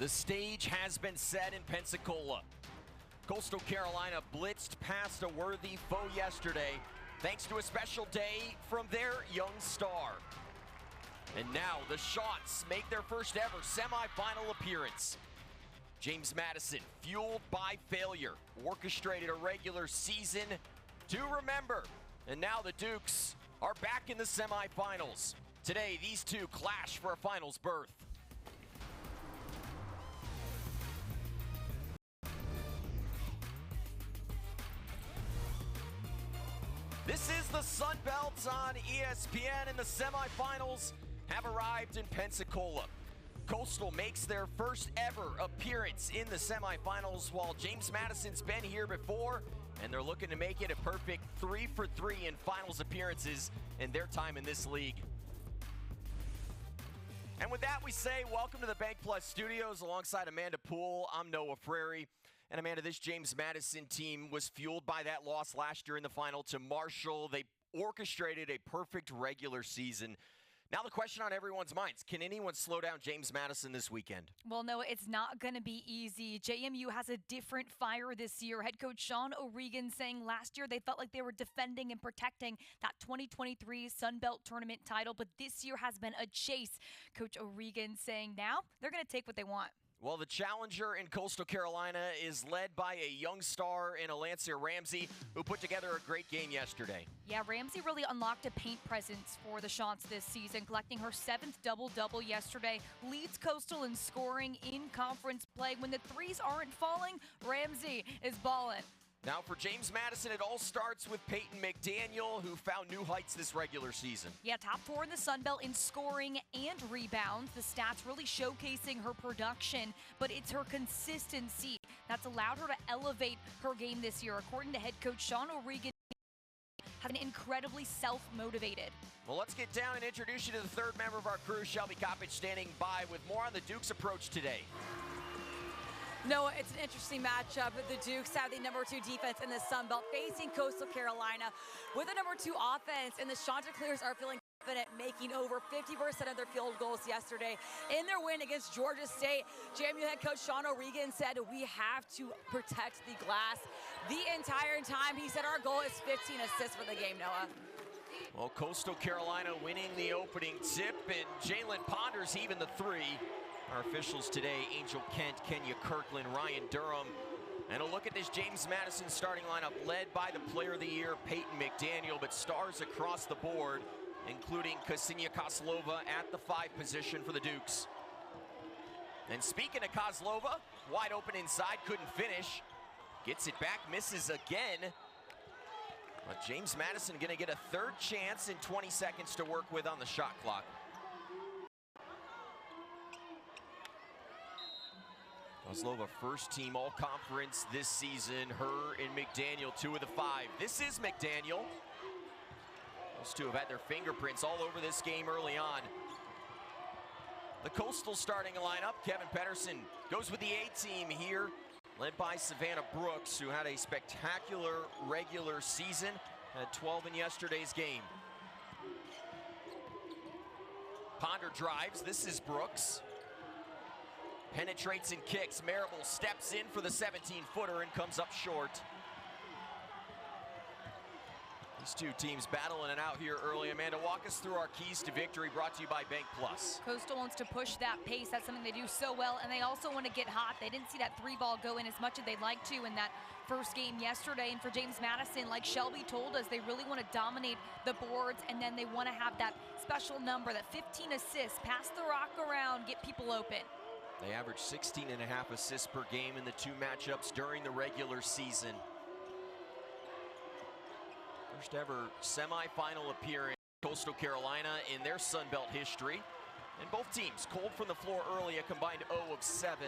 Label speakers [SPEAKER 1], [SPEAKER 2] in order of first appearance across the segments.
[SPEAKER 1] The stage has been set in Pensacola. Coastal Carolina blitzed past a worthy foe yesterday, thanks to a special day from their young star. And now the Shots make their first ever semifinal appearance. James Madison, fueled by failure, orchestrated a regular season to remember. And now the Dukes are back in the semifinals. Today, these two clash for a finals berth. This is the Sun Belt on ESPN, and the semifinals have arrived in Pensacola. Coastal makes their first ever appearance in the semifinals, while James Madison's been here before, and they're looking to make it a perfect 3 for 3 in finals appearances in their time in this league. And with that, we say welcome to the Bank Plus Studios alongside Amanda Poole. I'm Noah Frary. And Amanda, this James Madison team was fueled by that loss last year in the final to Marshall. They orchestrated a perfect regular season. Now the question on everyone's minds, can anyone slow down James Madison this weekend?
[SPEAKER 2] Well, no, it's not going to be easy. JMU has a different fire this year. Head coach Sean O'Regan saying last year they felt like they were defending and protecting that 2023 Sun Belt Tournament title, but this year has been a chase. Coach O'Regan saying now they're going to take what they want.
[SPEAKER 1] Well, the challenger in Coastal Carolina is led by a young star in Alancia Ramsey, who put together a great game yesterday.
[SPEAKER 2] Yeah, Ramsey really unlocked a paint presence for the Shots this season, collecting her 7th double-double yesterday. Leads Coastal in scoring in conference play. When the threes aren't falling, Ramsey is balling.
[SPEAKER 1] Now for James Madison, it all starts with Peyton McDaniel, who found new heights this regular season.
[SPEAKER 2] Yeah, top 4 in the Sun Belt in scoring and rebounds. The stats really showcasing her production, but it's her consistency that's allowed her to elevate her game this year. According to head coach Sean O'Regan, has been incredibly self-motivated.
[SPEAKER 1] Well, let's get down and introduce you to the third member of our crew, Shelby Coppage, standing by with more on the Dukes' approach today.
[SPEAKER 3] Noah, it's an interesting matchup. The Dukes have the number 2 defense in the Sun Belt facing Coastal Carolina with the number 2 offense, and the Chanticleers are feeling confident, making over 50% of their field goals yesterday in their win against Georgia State. JMU head coach Sean O'Regan said we have to protect the glass the entire time. He said our goal is 15 assists for the game, Noah.
[SPEAKER 1] Well, Coastal Carolina winning the opening tip, and Jalen Ponders even the 3. Our officials today, Angel Kent, Kenya Kirkland, Ryan Durham. And a look at this James Madison starting lineup led by the player of the year, Peyton McDaniel, but stars across the board, including Ksenia Kozlova at the 5 position for the Dukes. And speaking of Kozlova, wide open inside, couldn't finish. Gets it back, misses again. But James Madison gonna get a 3rd chance in 20 seconds to work with on the shot clock. Kozlova, first team all-conference this season. Her and McDaniel, 2 of the 5. This is McDaniel. Those two have had their fingerprints all over this game early on. The Coastal starting lineup, Kevin Pedersen goes with the A-team here, led by Savannah Brooks, who had a spectacular regular season, had 12 in yesterday's game. Ponder drives, this is Brooks. Penetrates and kicks. Marable steps in for the 17-footer and comes up short. These two teams battling it out here early. Amanda, walk us through our keys to victory, brought to you by Bank Plus.
[SPEAKER 2] Coastal wants to push that pace. That's something they do so well, and they also want to get hot. They didn't see that 3-ball go in as much as they'd like to in that first game yesterday. And for James Madison, like Shelby told us, they really want to dominate the boards, and then they want to have that special number, that 15 assists, pass the rock around, get people open.
[SPEAKER 1] They averaged 16.5 assists per game in the 2 matchups during the regular season. First ever semifinal appearance Coastal Carolina in their Sun Belt history. And both teams cold from the floor early, a combined 0 of 7.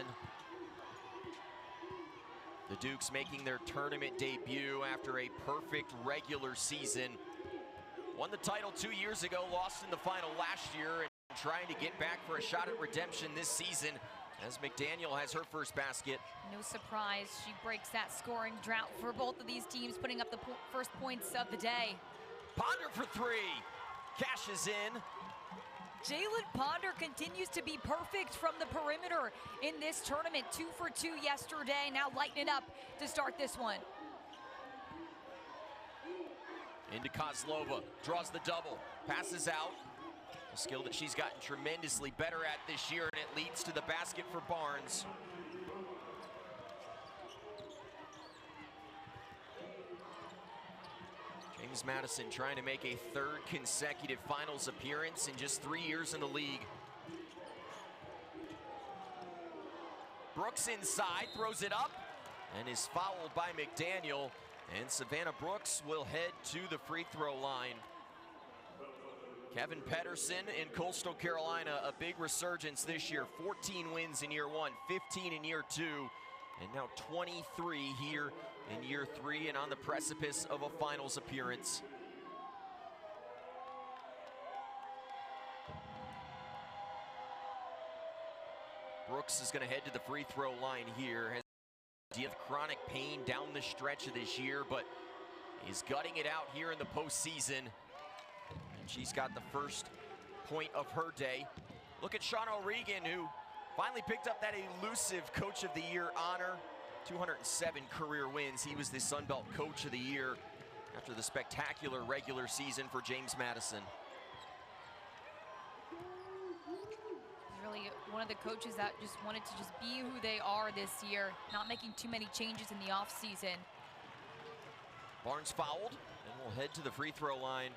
[SPEAKER 1] The Dukes making their tournament debut after a perfect regular season. Won the title 2 years ago, lost in the final last year, and trying to get back for a shot at redemption this season as McDaniel has her first basket.
[SPEAKER 2] No surprise, she breaks that scoring drought for both of these teams, putting up the first points of the day.
[SPEAKER 1] Ponder for 3, cashes in.
[SPEAKER 2] Jalen Ponder continues to be perfect from the perimeter in this tournament. 2 for 2 yesterday. Now lighten it up to start this one.
[SPEAKER 1] Into Kozlova, draws the double, passes out. A skill that she's gotten tremendously better at this year, and it leads to the basket for Barnes. James Madison trying to make a third consecutive finals appearance in just 3 years in the league. Brooks inside, throws it up, and is fouled by McDaniel. And Savannah Brooks will head to the free throw line. Kevin Pedersen in Coastal Carolina, a big resurgence this year. 14 wins in year 1, 15 in year 2, and now 23 here in year 3 and on the precipice of a finals appearance. Brooks is going to head to the free throw line here. Has dealt with chronic pain down the stretch of this year, but is gutting it out here in the postseason. And she's got the first point of her day. Look at Sean O'Regan, who finally picked up that elusive Coach of the Year honor. 207 career wins. He was the Sun Belt Coach of the Year after the spectacular regular season for James Madison.
[SPEAKER 2] Really one of the coaches that just wanted to just be who they are this year, not making too many changes in the offseason.
[SPEAKER 1] Barnes fouled, and we'll head to the free throw line.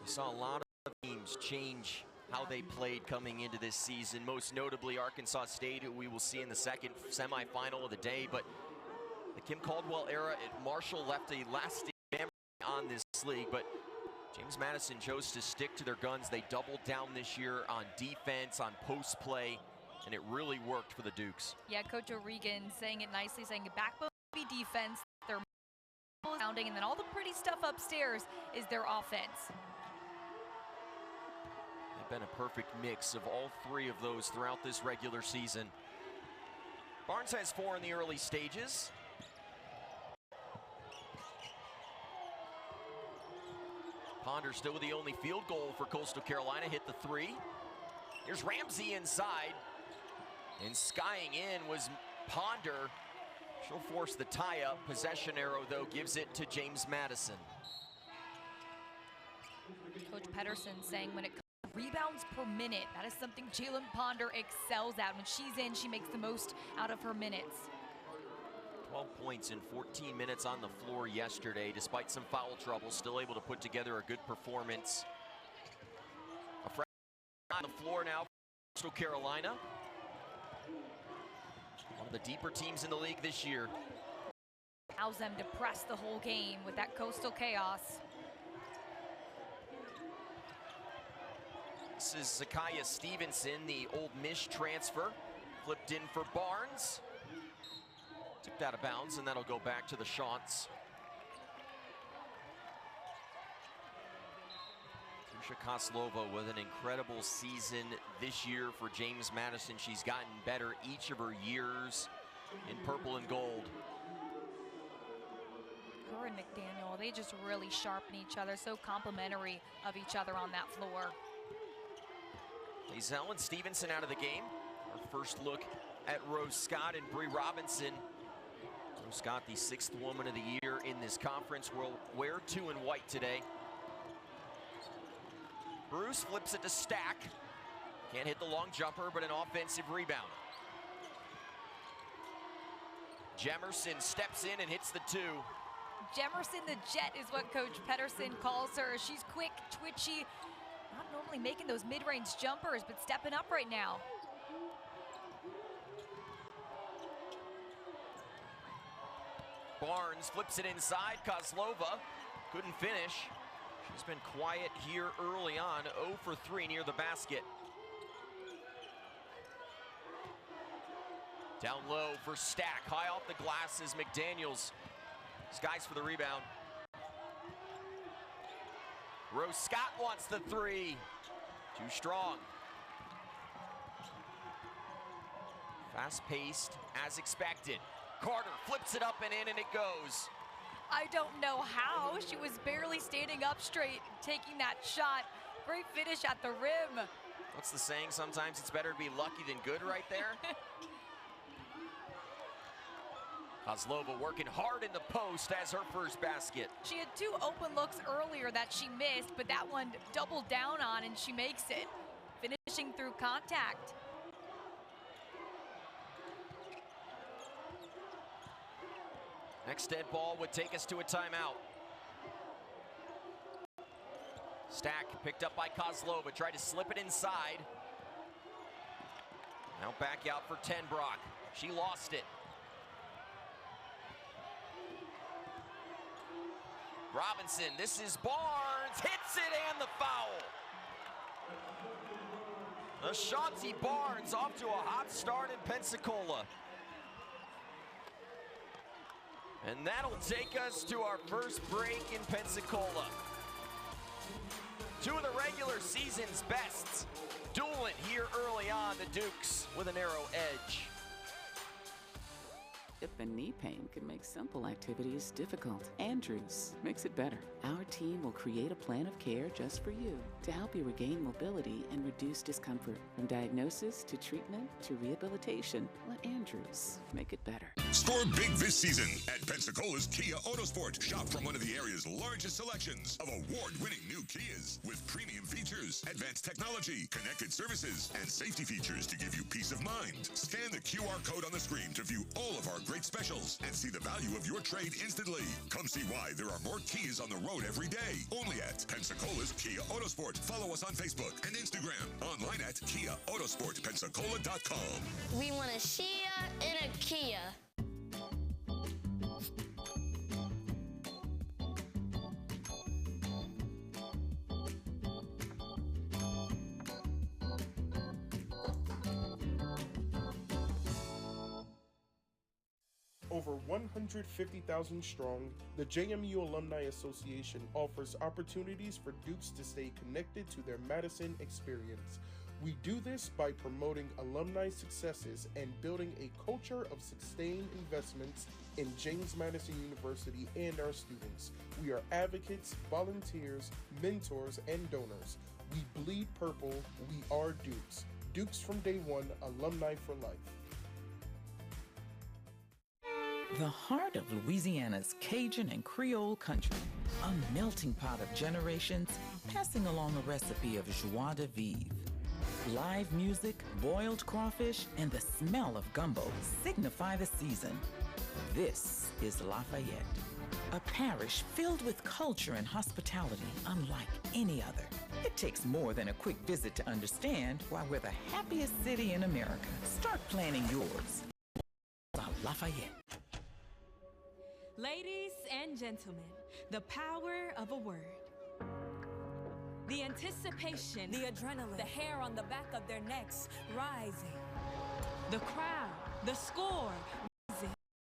[SPEAKER 1] We saw a lot of teams change how they played coming into this season, most notably Arkansas State, who we will see in the second semifinal of the day. But the Kim Caldwell era at Marshall left a lasting memory on this league, but James Madison chose to stick to their guns. They doubled down this year on defense, on post play, and it really worked for the Dukes.
[SPEAKER 2] Yeah, Coach O'Regan saying it nicely, saying the backbone will be defense, their sounding, and then all the pretty stuff upstairs is their offense.
[SPEAKER 1] They've been a perfect mix of all three of those throughout this regular season. Barnes has 4 in the early stages. Ponder still with the only field goal for Coastal Carolina, hit the 3. Here's Ramsey inside, and skying in was Ponder. She'll force the tie-up. Possession arrow, though, gives it to James Madison.
[SPEAKER 2] Coach Pedersen saying when it comes to rebounds per minute, that is something Jalen Ponder excels at. When she's in, she makes the most out of her minutes.
[SPEAKER 1] 12 points in 14 minutes on the floor yesterday, despite some foul trouble, still able to put together a good performance. A freshman on the floor now for Coastal Carolina. One of the deeper teams in the league this year.
[SPEAKER 2] Allows them to press the whole game with that Coastal chaos.
[SPEAKER 1] This is Zakiya Stevenson, the Ole Miss transfer. Flipped in for Barnes. Tipped out of bounds, and that'll go back to the Chants. Trisha Kozlova with an incredible season this year for James Madison. She's gotten better each of her years in purple and gold.
[SPEAKER 2] Her and McDaniel, they just really sharpen each other, so complimentary of each other on that floor.
[SPEAKER 1] Lazelle and Stevenson out of the game. Our first look at Rose Scott and Bree Robinson. Rose Scott, the 6th woman of the year in this conference, will wear 2 in white today. Bruce flips it to Stack. Can't hit the long jumper, but an offensive rebound. Jemerson steps in and hits the 2.
[SPEAKER 2] Jemerson the Jet is what Coach Pedersen calls her. She's quick, twitchy, not normally making those mid-range jumpers, but stepping up right now.
[SPEAKER 1] Barnes flips it inside. Kozlova couldn't finish. She's been quiet here early on. 0 for 3 near the basket. Down low for Stack. High off the glass is McDaniels. Skies for the rebound. Rose Scott wants the 3. Too strong. Fast-paced as expected. Carter flips it up and in, and it goes.
[SPEAKER 2] I don't know how. She was barely standing up straight, taking that shot. Great finish at the rim.
[SPEAKER 1] What's the saying? Sometimes it's better to be lucky than good right there. Kozlova working hard in the post as her first basket.
[SPEAKER 2] She had 2 open looks earlier that she missed, but that one doubled down on and she makes it, finishing through contact.
[SPEAKER 1] Next dead ball would take us to a timeout. Stack picked up by Kozlova, tried to slip it inside. Now back out for Tenbrock. She lost it. Robinson, this is Barnes, hits it and the foul. Ashanti Barnes off to a hot start in Pensacola. And that'll take us to our first break in Pensacola. 2 of the regular season's bests dueling here early on. The Dukes with a narrow edge.
[SPEAKER 4] Hip and knee pain can make simple activities difficult. Andrews makes it better. Our team will create a plan of care just for you to help you regain mobility and reduce discomfort. From diagnosis to treatment to rehabilitation, let Andrews make it better.
[SPEAKER 5] Score big this season at Pensacola's Kia Autosport. Shop from one of the area's largest selections of award-winning new Kias with premium features, advanced technology, connected services, and safety features to give you peace of mind. Scan the QR code on the screen to view all of our great specials and see the value of your trade instantly. Come see why there are more Kias on the road every day. Only at Pensacola's Kia Autosport. Follow us on Facebook and Instagram. Online at KiaAutosportPensacola.com.
[SPEAKER 6] We want a Shia and a Kia.
[SPEAKER 7] Over 150,000 strong, the JMU Alumni Association offers opportunities for Dukes to stay connected to their Madison experience. We do this by promoting alumni successes and building a culture of sustained investments in James Madison University and our students. We are advocates, volunteers, mentors, and donors. We bleed purple, we are Dukes. Dukes from day one, alumni for life.
[SPEAKER 8] The heart of Louisiana's Cajun and Creole country, a melting pot of generations passing along a recipe of joie de vivre. Live music, boiled crawfish, and the smell of gumbo signify the season. This is Lafayette, a parish filled with culture and hospitality unlike any other. It takes more than a quick visit to understand why we're the happiest city in America. Start planning yours. Lafayette.
[SPEAKER 9] Ladies and gentlemen, the power of a word. The anticipation,
[SPEAKER 3] The adrenaline, the hair on the back of their necks rising.
[SPEAKER 9] the crowd, the score,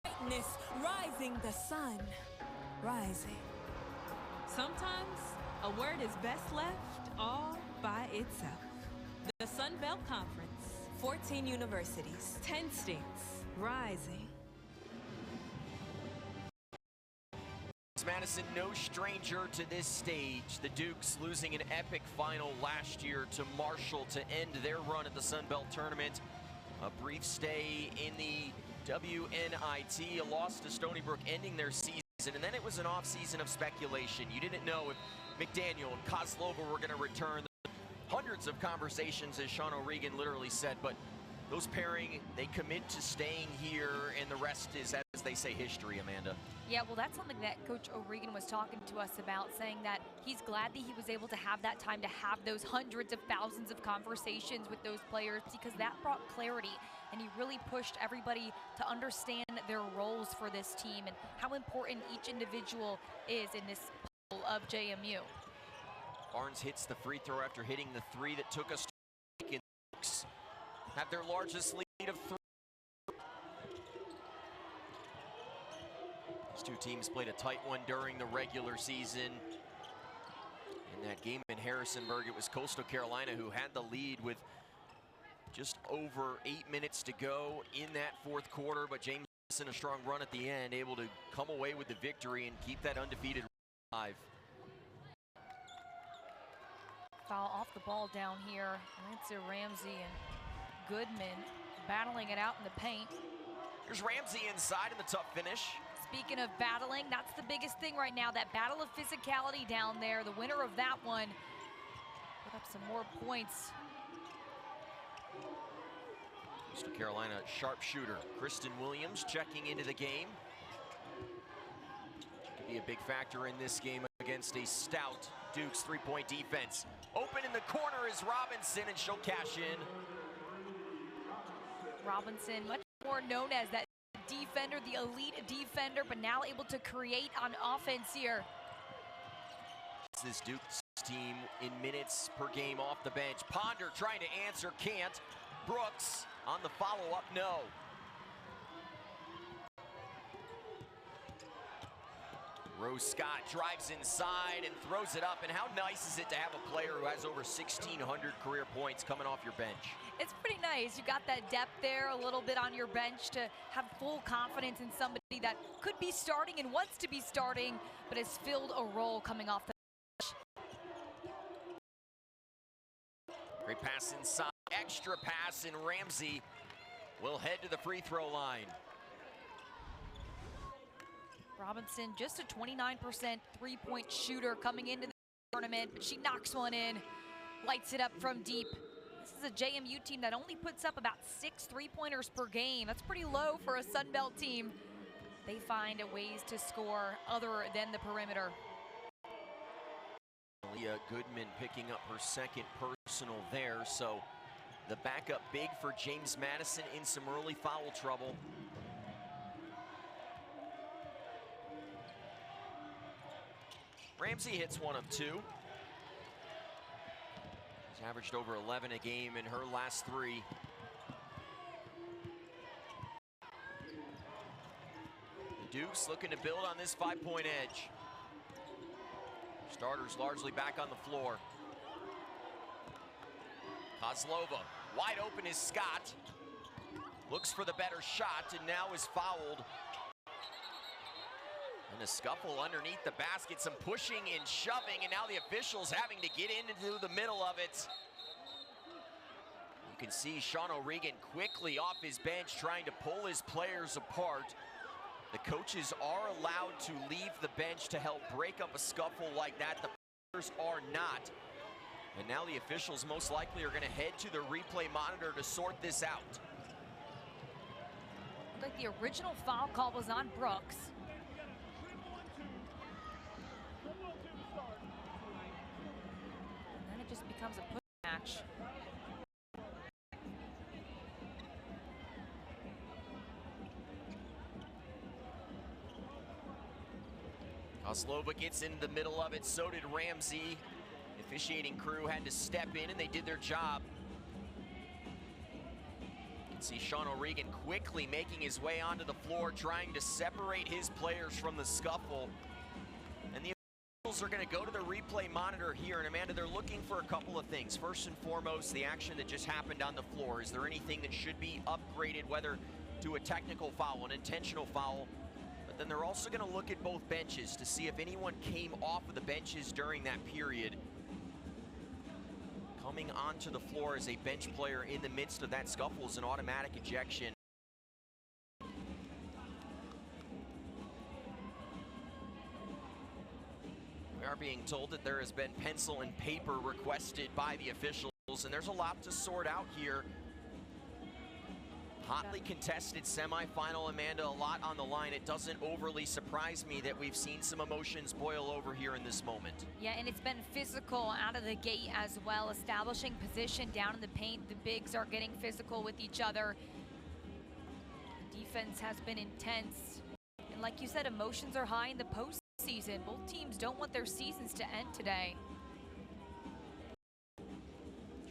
[SPEAKER 3] Brightness rising, the sun rising.
[SPEAKER 9] sometimes a word is best left all by itself. The Sun Belt Conference,
[SPEAKER 3] 14 universities,
[SPEAKER 9] 10 states, rising.
[SPEAKER 1] Madison, no stranger to this stage. The Dukes losing an epic final last year to Marshall to end their run at the Sun Belt Tournament. A brief stay in the WNIT, a loss to Stony Brook ending their season, and then it was an off-season of speculation. You didn't know if McDaniel and Kozlova were going to return. Hundreds of conversations, as Sean O'Regan literally said, but those pairing, they commit to staying here, and the rest is, as they say, history, Amanda.
[SPEAKER 2] Yeah, well, that's something that Coach O'Regan was talking to us about, saying that he's glad that he was able to have that time to have those hundreds of thousands of conversations with those players, because that brought clarity, and he really pushed everybody to understand their roles for this team and how important each individual is in this puzzle of JMU.
[SPEAKER 1] Barnes hits the free throw after hitting the three that took us to the Dukes have their largest lead of 3. These two teams played a tight one during the regular season. In that game in Harrisonburg, it was Coastal Carolina who had the lead with just over 8 minutes to go in that fourth quarter, but James Madison a strong run at the end, able to come away with the victory and keep that undefeated alive.
[SPEAKER 2] Foul off the ball down here. Lindsay Ramsey and Goodman battling it out in the paint.
[SPEAKER 1] Here's Ramsey inside in the tough finish.
[SPEAKER 2] Speaking of battling, that's the biggest thing right now, that battle of physicality down there. The winner of that one put up some more points.
[SPEAKER 1] Coastal Carolina sharpshooter Kristen Williams checking into the game. Could be a big factor in this game against a stout Duke's three-point defense. Open in the corner is Robinson, and she'll cash in.
[SPEAKER 2] Robinson, much more known as that defender, the elite defender, but now able to create on offense here.
[SPEAKER 1] This Duke's team in minutes per game off the bench. Ponder trying to answer, can't. Brooks on the follow-up, no. Rose Scott drives inside and throws it up. And how nice is it to have a player who has over 1,600 career points coming off your bench?
[SPEAKER 2] It's pretty nice. You got that depth there a little bit on your bench to have full confidence in somebody that could be starting and wants to be starting, but has filled a role coming off the bench.
[SPEAKER 1] Great pass inside, extra pass, and Ramsey will head to the free throw line.
[SPEAKER 2] Robinson, just a 29% three-point shooter coming into the tournament, but she knocks one in, lights it up from deep. This is a JMU team that only puts up about 6 three-pointers per game. That's pretty low for a Sun Belt team. They find ways to score other than the perimeter.
[SPEAKER 1] Leah Goodman picking up her second personal there, so the backup big for James Madison in some early foul trouble. Ramsey hits one of two. She's averaged over 11 a game in her last 3. The Dukes looking to build on this 5-point edge. Starters largely back on the floor. Kozlova, wide open is Scott. Looks for the better shot and now is fouled. And a scuffle underneath the basket, some pushing and shoving, and now the officials having to get into the middle of it. You can see Sean O'Regan quickly off his bench trying to pull his players apart. The coaches are allowed to leave the bench to help break up a scuffle like that. The players are not. And now the officials most likely are going to head to the replay monitor to sort this out.
[SPEAKER 2] Looked like the original foul call was on Brooks. And then it just becomes a push match.
[SPEAKER 1] Kozlova gets into the middle of it, so did Ramsey. The officiating crew had to step in and they did their job. You can see Sean O'Regan quickly making his way onto the floor, trying to separate his players from the scuffle. And the officials are going to go to the replay monitor here, and Amanda, they're looking for a couple of things. First and foremost, the action that just happened on the floor. Is there anything that should be upgraded, whether to a technical foul, an intentional foul? But then they're also going to look at both benches to see if anyone came off of the benches during that period. Coming onto the floor as a bench player in the midst of that scuffle is an automatic ejection. We are being told that there has been pencil and paper requested by the officials, and there's a lot to sort out here. Hotly contested semifinal, Amanda, a lot on the line. It doesn't overly surprise me that we've seen some emotions boil over here in this moment.
[SPEAKER 2] Yeah, and it's been physical out of the gate as well, establishing position down in the paint. The bigs are getting physical with each other. Defense has been intense. And like you said, emotions are high in the postseason. Both teams don't want their seasons to end today.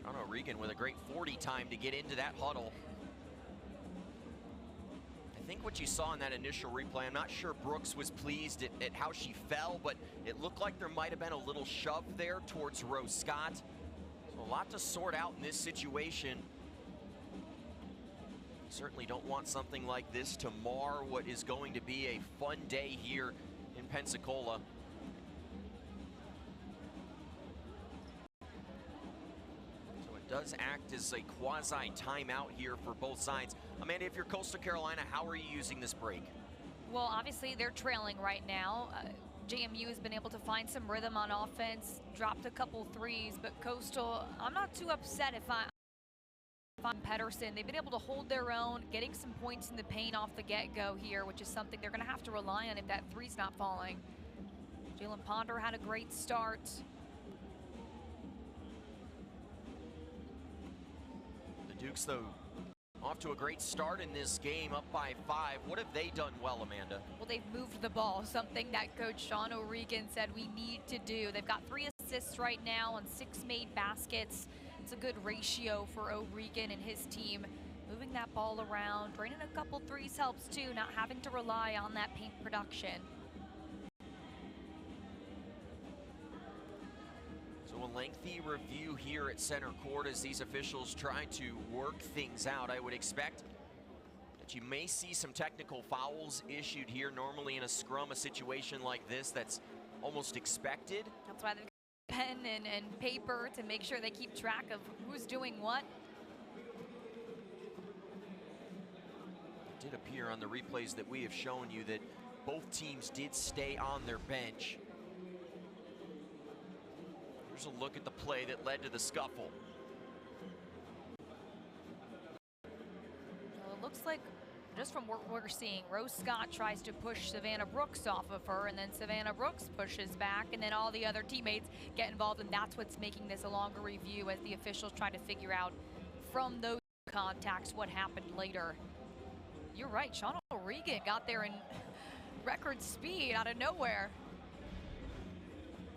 [SPEAKER 1] Sean O'Regan with a great 40 time to get into that huddle. I think what you saw in that initial replay, I'm not sure Brooks was pleased at how she fell, but it looked like there might have been a little shove there towards Rose Scott. So a lot to sort out in this situation. certainly don't want something like this to mar what is going to be a fun day here in Pensacola. So it does act as a quasi timeout here for both sides. Amanda, if you're Coastal Carolina, how are you using this break?
[SPEAKER 2] Well, obviously they're trailing right now. JMU has been able to find some rhythm on offense, dropped a couple threes, but Coastal, I'm not too upset if I'm Pedersen. They've been able to hold their own, getting some points in the paint off the get-go here, which is something they're going to have to rely on if that three's not falling. Jalen Ponder had a great start.
[SPEAKER 1] The Dukes, though, off to a great start in this game, up by 5. What have they done well, Amanda?
[SPEAKER 2] Well, they've moved the ball, something that Coach Sean O'Regan said we need to do. They've got 3 assists right now on 6 made baskets. It's a good ratio for O'Regan and his team. Moving that ball around, draining a couple threes helps too, not having to rely on that paint production.
[SPEAKER 1] So a lengthy review here at center court as these officials try to work things out. I would expect that you may see some technical fouls issued here. Normally in a scrum, a situation like this, that's almost expected.
[SPEAKER 2] That's why they've got pen and paper to make sure they keep track of who's doing what.
[SPEAKER 1] It did appear on the replays that we have shown you that both teams did stay on their bench. Here's a look at the play that led to the scuffle.
[SPEAKER 2] Well, it looks like, just from what we're seeing, Rose Scott tries to push Savannah Brooks off of her, and then Savannah Brooks pushes back, and then all the other teammates get involved, and that's what's making this a longer review as the officials try to figure out from those contacts what happened later. You're right, Sean O'Regan got there in record speed out of nowhere.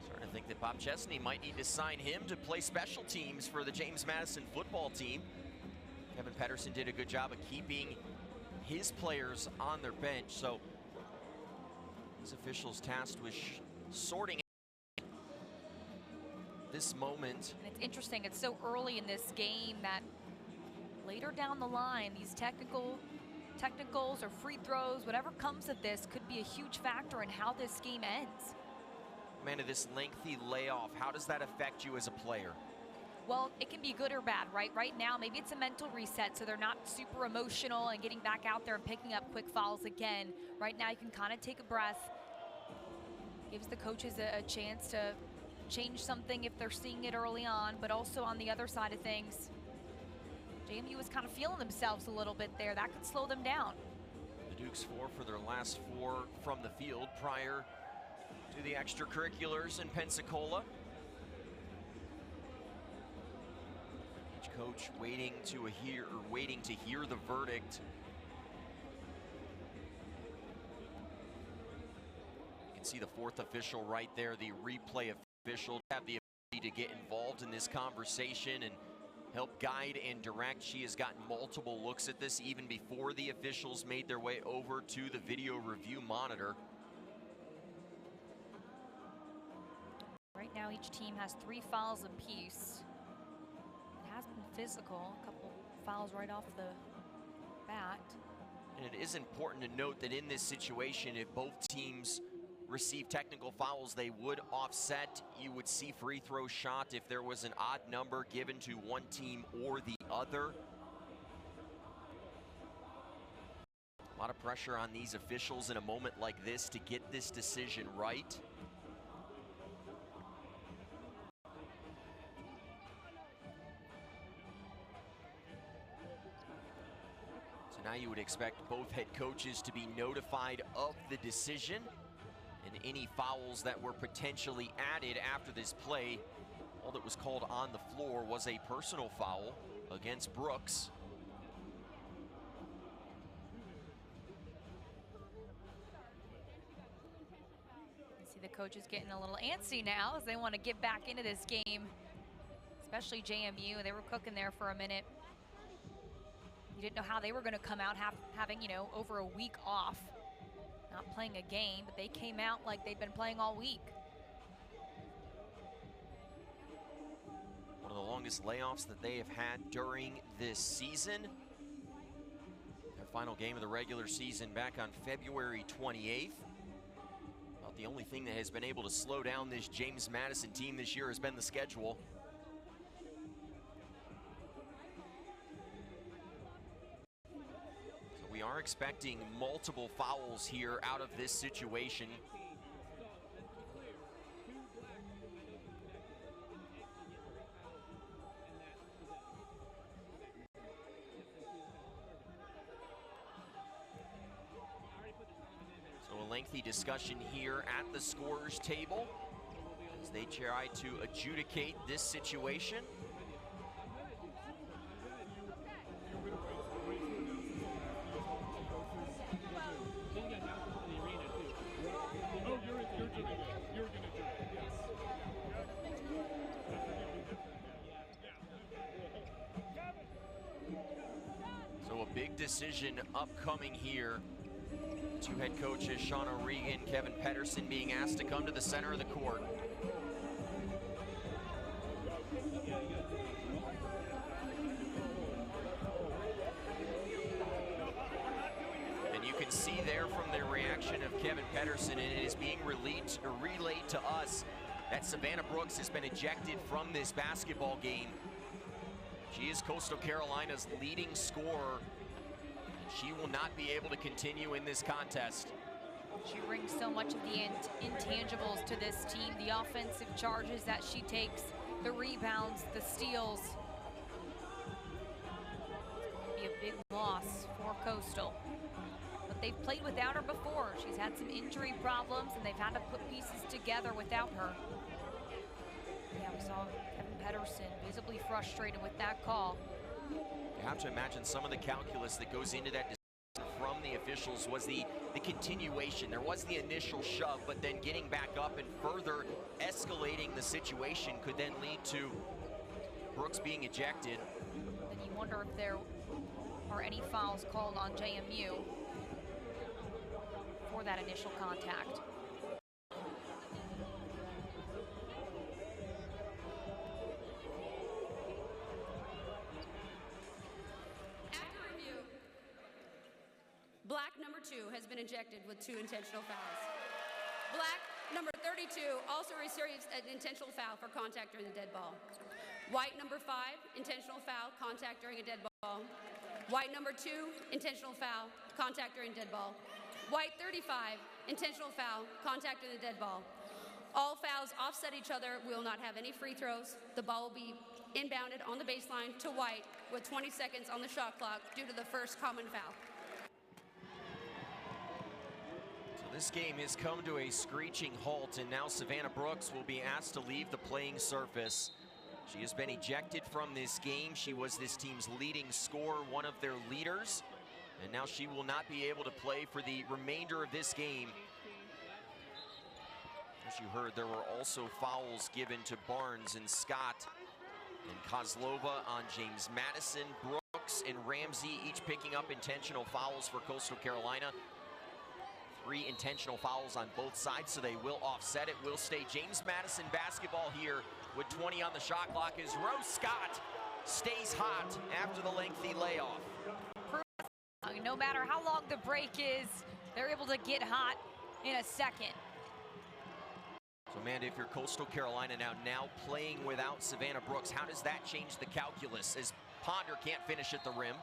[SPEAKER 1] Starting to think that Bob Chesney might need to sign him to play special teams for the James Madison football team. Kevin Pedersen did a good job of keeping his players on their bench, so these officials tasked with sorting this moment.
[SPEAKER 2] And it's interesting, it's so early in this game that later down the line, these technicals or free throws, whatever comes of this, could be a huge factor in how this game ends.
[SPEAKER 1] Amanda, this lengthy layoff, how does that affect you as a player?
[SPEAKER 2] Well, it can be good or bad, right? Right now, maybe it's a mental reset, so they're not super emotional and getting back out there and picking up quick fouls again. Right now, you can kind of take a breath. Gives the coaches a chance to change something if they're seeing it early on, but also on the other side of things, JMU is kind of feeling themselves a little bit there. That could slow them down.
[SPEAKER 1] The Dukes 4 for their last 4 from the field prior to the extracurriculars in Pensacola. Each coach waiting to hear the verdict. You can see the 4th official right there, the replay official, have the ability to get involved in this conversation and help guide and direct. She has gotten multiple looks at this even before the officials made their way over to the video review monitor.
[SPEAKER 2] Right now, each team has 3 fouls apiece. It has been physical, a couple fouls right off the bat.
[SPEAKER 1] And it is important to note that in this situation, if both teams receive technical fouls, they would offset. You would see free throw shot if there was an odd number given to one team or the other. A lot of pressure on these officials in a moment like this to get this decision right. So now you would expect both head coaches to be notified of the decision. And any fouls that were potentially added after this play, all that was called on the floor was a personal foul against Brooks.
[SPEAKER 2] You see the coaches getting a little antsy now as they want to get back into this game, especially JMU. They were cooking there for a minute. You didn't know how they were going to come out having, over a week off. Not playing a game, but they came out like they've been playing all week.
[SPEAKER 1] One of the longest layoffs that they have had during this season. Final game of the regular season back on February 28th. About the only thing that has been able to slow down this James Madison team this year has been the schedule. So we are expecting multiple fouls here out of this situation. Lengthy discussion here at the scorer's table as they try to adjudicate this situation. So a big decision upcoming here. Two head coaches, Shauna Regan, Kevin Pedersen, being asked to come to the center of the court. And you can see there from the reaction of Kevin Pedersen, and it is being relayed to us that Savannah Brooks has been ejected from this basketball game. She is Coastal Carolina's leading scorer. She will not be able to continue in this contest.
[SPEAKER 2] She brings so much of the intangibles to this team, the offensive charges that she takes, the rebounds, the steals. It'll be a big loss for Coastal. But they've played without her before. She's had some injury problems, and they've had to put pieces together without her. Yeah, we saw Kevin Pedersen visibly frustrated with that call.
[SPEAKER 1] You have to imagine some of the calculus that goes into that decision from the officials was the continuation. There was the initial shove, but then getting back up and further escalating the situation could then lead to Brooks being ejected.
[SPEAKER 2] And you wonder if there are any fouls called on JMU for that initial contact.
[SPEAKER 10] Black number 2 has been ejected with 2 intentional fouls. Black number 32 also receives an intentional foul for contact during the dead ball. White number 5, intentional foul, contact during a dead ball. White number 2, intentional foul, contact during dead ball. White 35, intentional foul, contact during the dead ball. All fouls offset each other. We will not have any free throws. The ball will be inbounded on the baseline to White with 20 seconds on the shot clock due to the first common foul.
[SPEAKER 1] This game has come to a screeching halt, and now Savannah Brooks will be asked to leave the playing surface. She has been ejected from this game. She was this team's leading scorer, one of their leaders, and now she will not be able to play for the remainder of this game. As you heard, there were also fouls given to Barnes and Scott and Kozlova on James Madison. Brooks and Ramsey each picking up intentional fouls for Coastal Carolina. 3 intentional fouls on both sides, so they will offset it. Will stay James Madison basketball here with 20 on the shot clock as Rose Scott stays hot after the lengthy layoff.
[SPEAKER 2] No matter how long the break is, they're able to get hot in a second.
[SPEAKER 1] So, Amanda, if you're Coastal Carolina now playing without Savannah Brooks, how does that change the calculus as Ponder can't finish at the rim?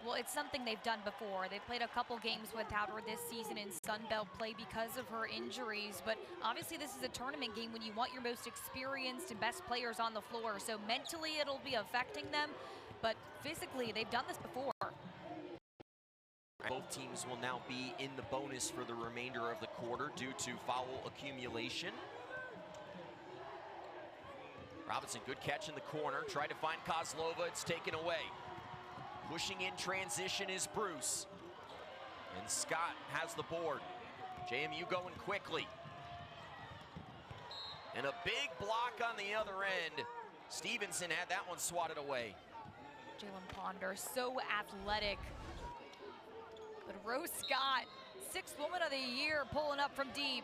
[SPEAKER 2] Well, it's something they've done before. They've played a couple games without her this season in Sun Belt play because of her injuries. But obviously this is a tournament game when you want your most experienced and best players on the floor. So mentally it'll be affecting them, but physically they've done this before.
[SPEAKER 1] Both teams will now be in the bonus for the remainder of the quarter due to foul accumulation. Robinson, good catch in the corner. Tried to find Kozlova, it's taken away. Pushing in transition is Bruce. And Scott has the board. JMU going quickly. And a big block on the other end. Stevenson had that one swatted away.
[SPEAKER 2] Jalen Ponder, so athletic. But Rose Scott, 6th Woman of the Year, pulling up from deep.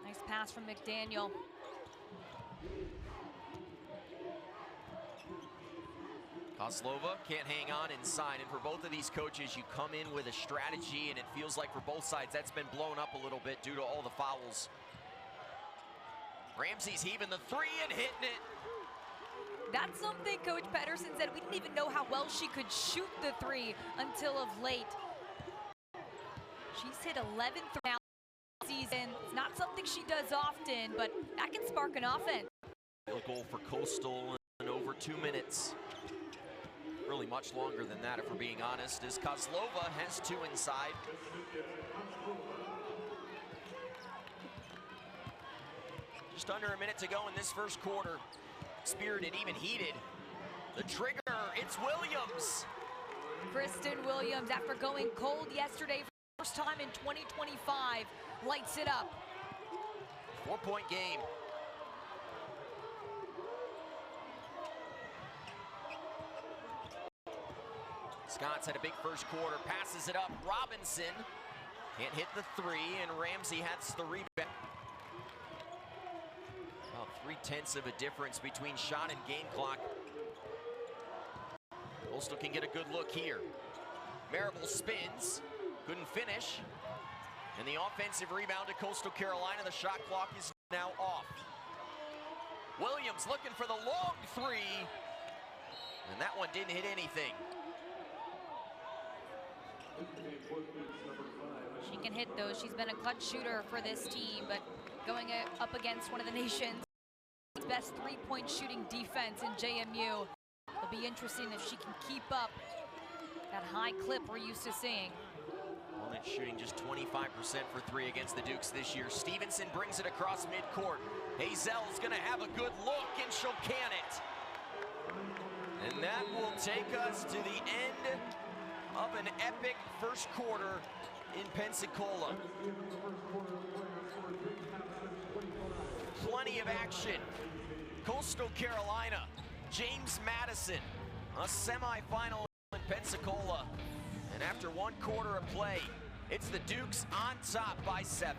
[SPEAKER 2] Nice pass from
[SPEAKER 1] Kozlova can't hang on inside, and for both of these coaches, you come in with a strategy, and it feels like for both sides that's been blown up a little bit due to all the fouls. Ramsey's heaving the three and hitting it.
[SPEAKER 2] That's something Coach Pedersen said. We didn't even know how well she could shoot the three until of late. She's hit 11 now this season. It's not something she does often, but that can spark an offense.
[SPEAKER 1] A goal for Coastal in over 2 minutes. Really much longer than that, if we're being honest, as Kozlova has two inside. Just under a minute to go in this first quarter. Spirited, even heated. The trigger, it's Williams.
[SPEAKER 2] Kristen Williams, after going cold yesterday for the first time in 2025, lights it up.
[SPEAKER 1] 4-point game. Scott's had a big first quarter, passes it up. Robinson can't hit the three, and Ramsey has the rebound. About 0.3 of a difference between shot and game clock. Coastal can get a good look here. Marable spins, couldn't finish. And the offensive rebound to Coastal Carolina. The shot clock is now off. Williams looking for the long three, and that one didn't hit anything.
[SPEAKER 2] She can hit those. She's been a clutch shooter for this team, but going up against one of the nation's best three-point shooting defense in JMU. It'll be interesting if she can keep up that high clip we're used to seeing.
[SPEAKER 1] Opponent shooting just 25% for three against the Dukes this year. Stevenson brings it across midcourt. Hazel's gonna have a good look, and she'll can it. And that will take us to the end of an epic first quarter in Pensacola. Plenty of action. Coastal Carolina, James Madison, a semifinal in Pensacola. And after 1 quarter of play, it's the Dukes on top by 7.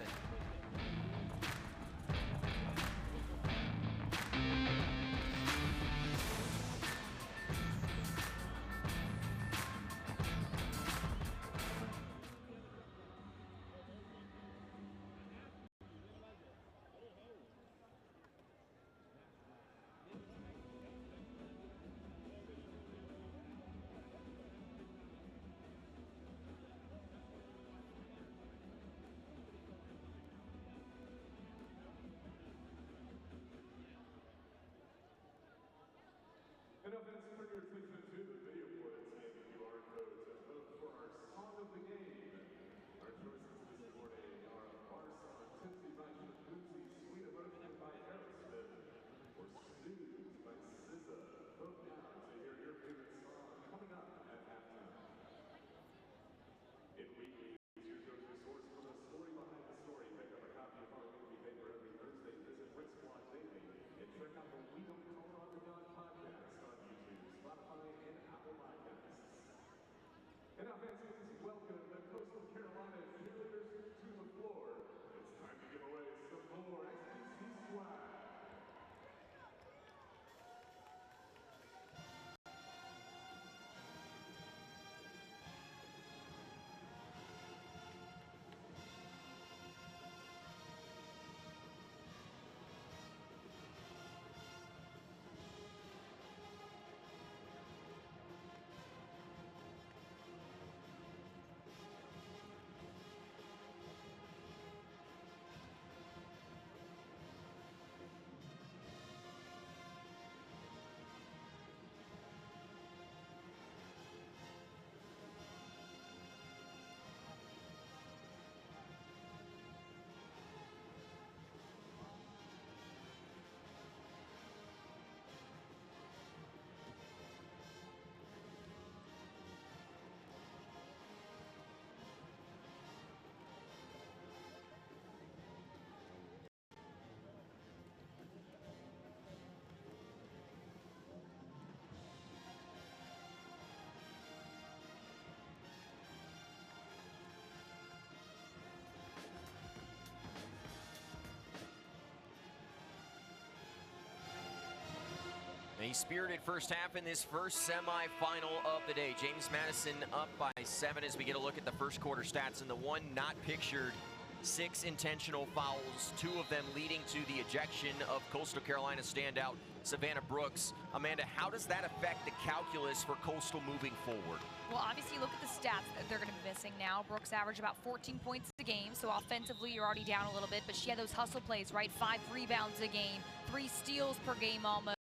[SPEAKER 1] A spirited first half in this first semifinal of the day. James Madison up by 7 as we get a look at the first quarter stats. And the one not pictured, 6 intentional fouls, 2 of them leading to the ejection of Coastal Carolina standout Savannah Brooks. Amanda, how does that affect the calculus for Coastal moving forward?
[SPEAKER 2] Well, obviously, look at the stats that they're going to be missing now. Brooks averaged about 14 points a game, so offensively, you're already down a little bit. But she had those hustle plays, right? 5 rebounds a game, 3 steals per game almost.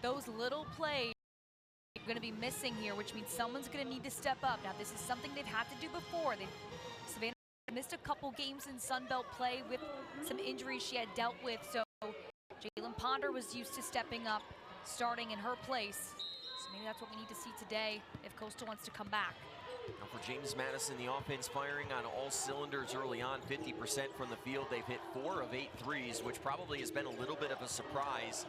[SPEAKER 2] Those little plays are going to be missing here, which means someone's going to need to step up. Now, this is something they've had to do before. Savannah missed a couple games in Sun Belt play with some injuries she had dealt with, so Jalen Ponder was used to stepping up, starting in her place. So maybe that's what we need to see today if Coastal wants to come back.
[SPEAKER 1] Now for James Madison, the offense firing on all cylinders early on, 50% from the field. They've hit 4 of 8 threes, which probably has been a little bit of a surprise.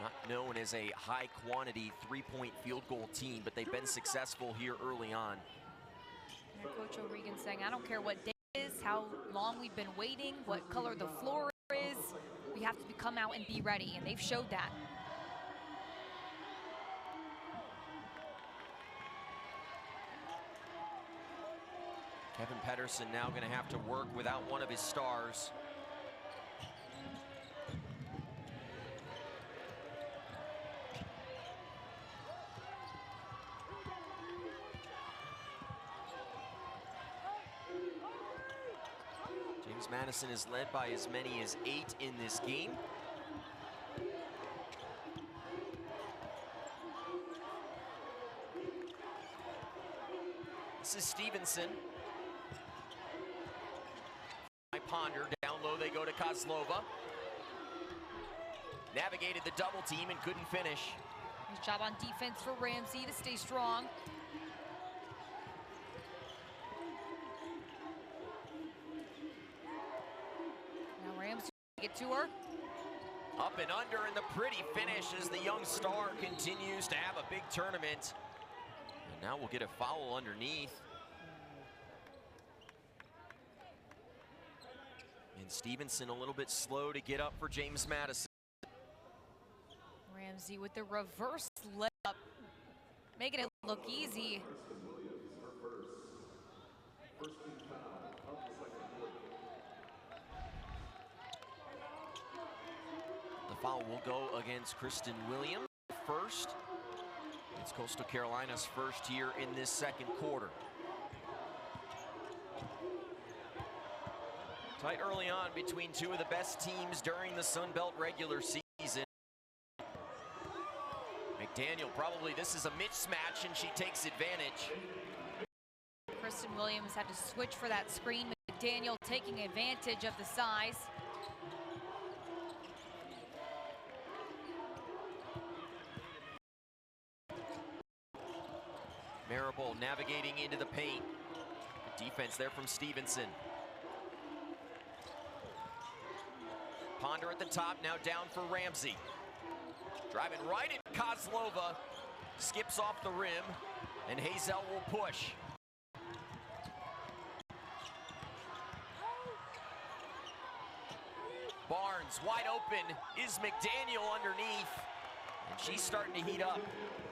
[SPEAKER 1] Not known as a high quantity 3-point field goal team, but they've been successful here early on.
[SPEAKER 2] And Coach O'Regan saying, I don't care what day it is, how long we've been waiting, what color the floor is, we have to come out and be ready, and they've showed that.
[SPEAKER 1] Kevin Pedersen now going to have to work without one of his stars. James Madison is led by as many as 8 in this game. This is Stevenson. By Ponder, down low they go to Kozlova. Navigated the double team and couldn't finish.
[SPEAKER 2] Nice job on defense for Ramsey to stay strong. Now Ramsey get to her.
[SPEAKER 1] Up and under, and the pretty finish as the young star continues to have a big tournament. And now we'll get a foul underneath. And Stevenson a little bit slow to get up for James Madison.
[SPEAKER 2] Ramsey with the reverse layup, making it look easy.
[SPEAKER 1] The foul will go against Kristen Williams first. It's Coastal Carolina's first here in this second quarter. Tight early on between 2 of the best teams during the Sun Belt regular season. McDaniel, probably this is a mismatch and she takes advantage.
[SPEAKER 2] Kristen Williams had to switch for that screen. McDaniel taking advantage of the size.
[SPEAKER 1] Marable navigating into the paint. Good defense there from Stevenson. Ponder at the top, now down for Ramsey. Driving right at Kozlova. Skips off the rim, and Hazel will push. Barnes wide open. Is McDaniel underneath? And she's starting to heat up.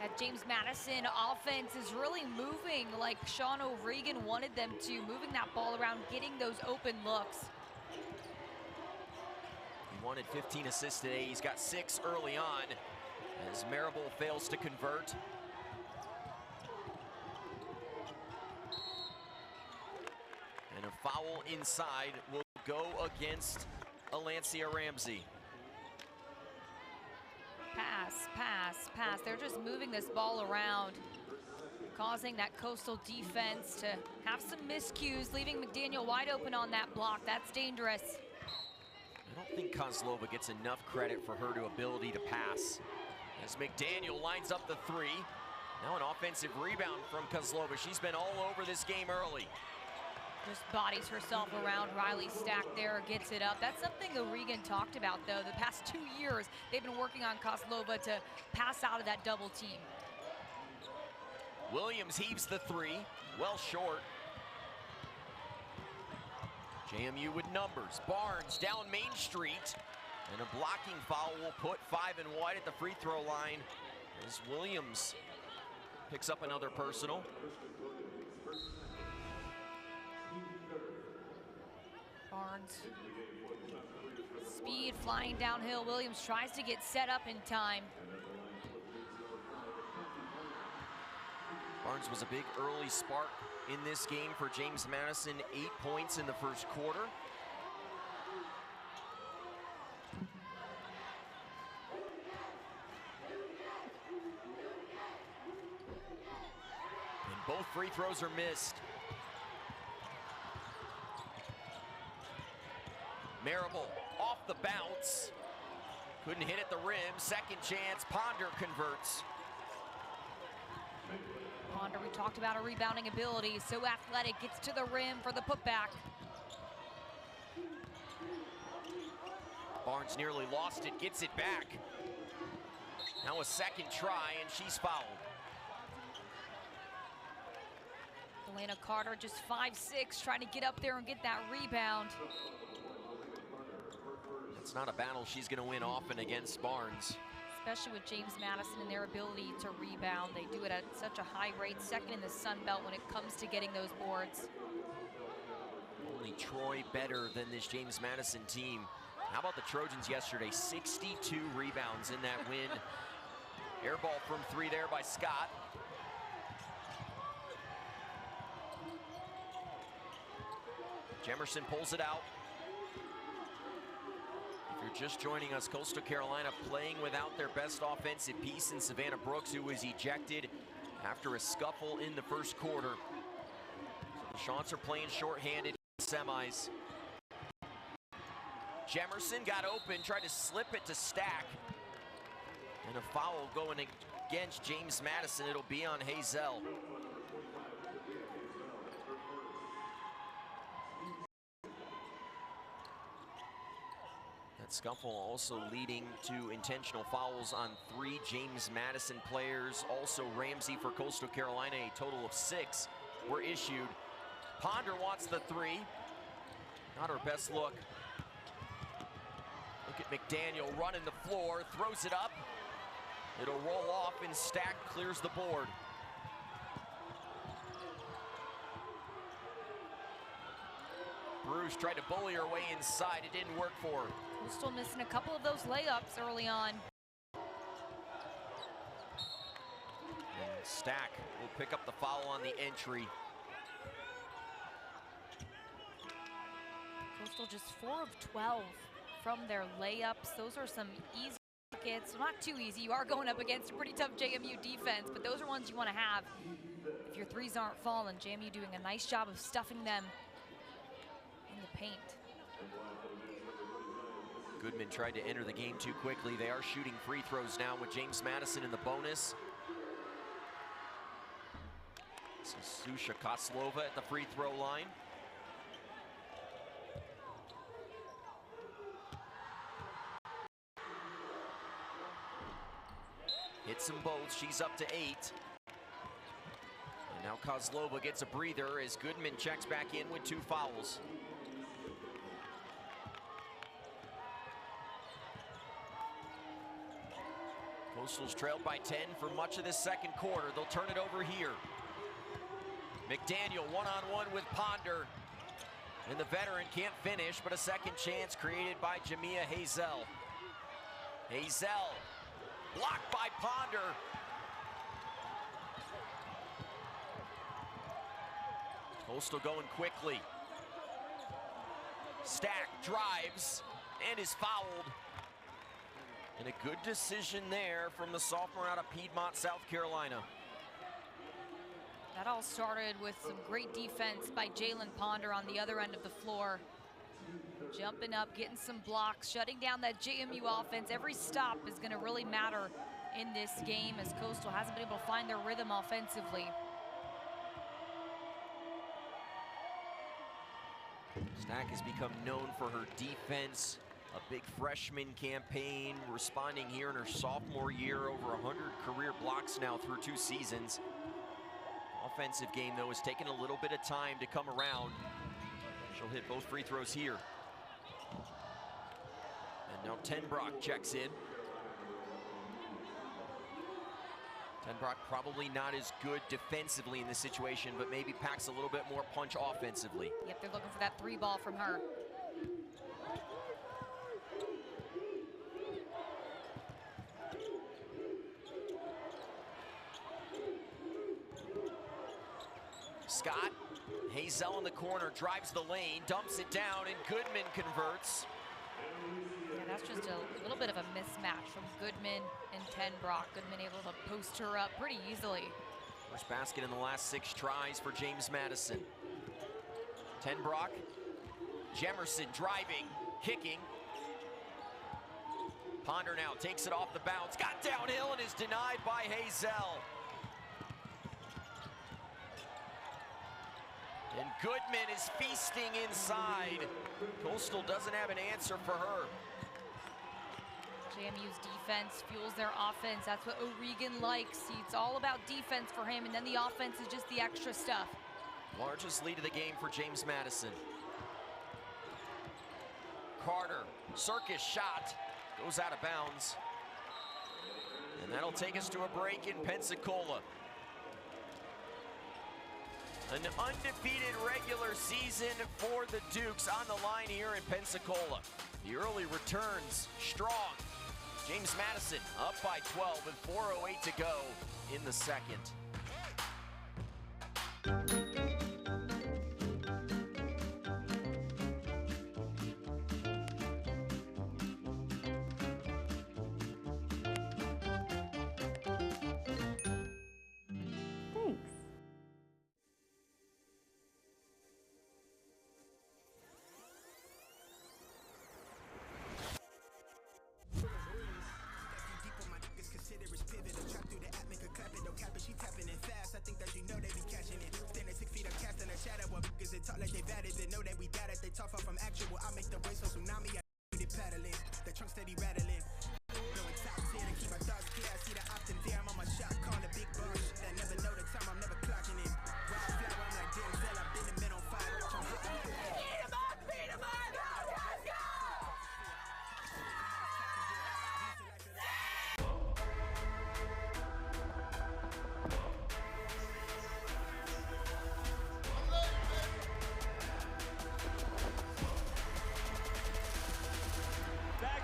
[SPEAKER 2] That James Madison offense is really moving like Sean O'Regan wanted them to, moving that ball around, getting those open looks.
[SPEAKER 1] He wanted 15 assists today. He's got 6 early on as Marable fails to convert. And a foul inside will go against Alancia Ramsey.
[SPEAKER 2] Pass, pass, pass. They're just moving this ball around, causing that Coastal defense to have some miscues, leaving McDaniel wide open on that block. That's dangerous.
[SPEAKER 1] I don't think Kozlova gets enough credit for her ability to pass. As McDaniel lines up the 3. Now an offensive rebound from Kozlova. She's been all over this game early.
[SPEAKER 2] Just bodies herself around Riley Stack there, gets it up. That's something O'Regan talked about, though. The past 2 years, they've been working on Kozlova to pass out of that double team.
[SPEAKER 1] Williams heaves the 3, well short. JMU with numbers. Barnes down Main Street. And a blocking foul will put 5 and White at the free throw line as Williams picks up another personal.
[SPEAKER 2] Barnes. Speed flying downhill. Williams tries to get set up in time.
[SPEAKER 1] Barnes was a big early spark in this game for James Madison. 8 points in the first quarter. And both free throws are missed. Marable off the bounce. Couldn't hit at the rim. Second chance. Ponder converts.
[SPEAKER 2] Ponder, we talked about her rebounding ability. So athletic, gets to the rim for the putback.
[SPEAKER 1] Barnes nearly lost it, gets it back. Now a second try, and she's fouled.
[SPEAKER 2] Elena Carter, just 5'6", trying to get up there and get that rebound.
[SPEAKER 1] It's not a battle she's going to win often against Barnes.
[SPEAKER 2] Especially with James Madison and their ability to rebound. They do it at such a high rate, second in the Sun Belt when it comes to getting those boards.
[SPEAKER 1] Only Troy better than this James Madison team. How about the Trojans yesterday? 62 rebounds in that win. Air ball from 3 there by Scott. Jemerson pulls it out. If you're just joining us, Coastal Carolina playing without their best offensive piece in Savannah Brooks, who was ejected after a scuffle in the first quarter. So the Chants are playing shorthanded in semis. Jemerson got open, tried to slip it to Stack. And a foul going against James Madison. It'll be on Hazel. That scuffle also leading to intentional fouls on 3 James Madison players. Also Ramsey for Coastal Carolina, a total of 6 were issued. Ponder wants the 3. Not her best look. Look at McDaniel running the floor, throws it up. It'll roll off and Stack clears the board. Bruce tried to bully her way inside. It didn't work for her.
[SPEAKER 2] Coastal missing a couple of those layups early on.
[SPEAKER 1] And Stack will pick up the foul on the entry.
[SPEAKER 2] Coastal just 4 of 12 from their layups. Those are some easy buckets. Well, not too easy. You are going up against a pretty tough JMU defense, but those are ones you want to have if your 3s aren't falling. JMU doing a nice job of stuffing them in the paint.
[SPEAKER 1] Goodman tried to enter the game too quickly. They are shooting free throws now with James Madison in the bonus. This is Susha Koslova at the free throw line. Hits them both. She's up to 8. And now Kozlova gets a breather as Goodman checks back in with 2 fouls. Coastal's trailed by 10 for much of this second quarter. They'll turn it over here. McDaniel one-on-one with Ponder. And the veteran can't finish, but a second chance created by Jamia Hazel. Hazel blocked by Ponder. Coastal going quickly. Stack drives and is fouled. And a good decision there from the sophomore out of Piedmont, South Carolina.
[SPEAKER 2] That all started with some great defense by Jalen Ponder on the other end of the floor. Jumping up, getting some blocks, shutting down that JMU offense. Every stop is going to really matter in this game as Coastal hasn't been able to find their rhythm offensively.
[SPEAKER 1] Stack has become known for her defense. A big freshman campaign, responding here in her sophomore year, over 100 career blocks now through 2 seasons. Offensive game, though, has taken a little bit of time to come around. She'll hit both free throws here. And Now Tenbrock checks in. Tenbrock probably not as good defensively in this situation, but maybe packs a little bit more punch offensively.
[SPEAKER 2] Yep, they're looking for that 3 ball from her.
[SPEAKER 1] Scott, Hazel in the corner, drives the lane, dumps it down, and Goodman converts.
[SPEAKER 2] Yeah, that's just a little bit of a mismatch from Goodman and Tenbrock. Goodman able to post her up pretty easily.
[SPEAKER 1] First basket in the last 6 tries for James Madison. Tenbrock, Jemerson driving, kicking. Ponder now takes it off the bounce, got downhill and is denied by Hazel. And Goodman is feasting inside. Coastal doesn't have an answer for her.
[SPEAKER 2] JMU's defense fuels their offense. That's what O'Regan likes. It's all about defense for him, and then the offense is just the extra stuff.
[SPEAKER 1] Largest lead of the game for James Madison. Carter, circus shot, goes out of bounds. And that'll take us to a break in Pensacola. An undefeated regular season for the Dukes on the line here in Pensacola. The early returns strong. James Madison up by 12 with 4:08 to go in the second.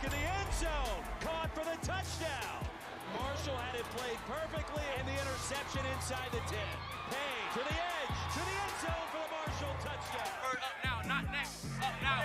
[SPEAKER 11] In the end zone, caught for the touchdown. Marshall had it played perfectly, and the interception inside the 10. Payne to the edge, to the end zone for the Marshall touchdown.
[SPEAKER 12] Up now, not next. Up now.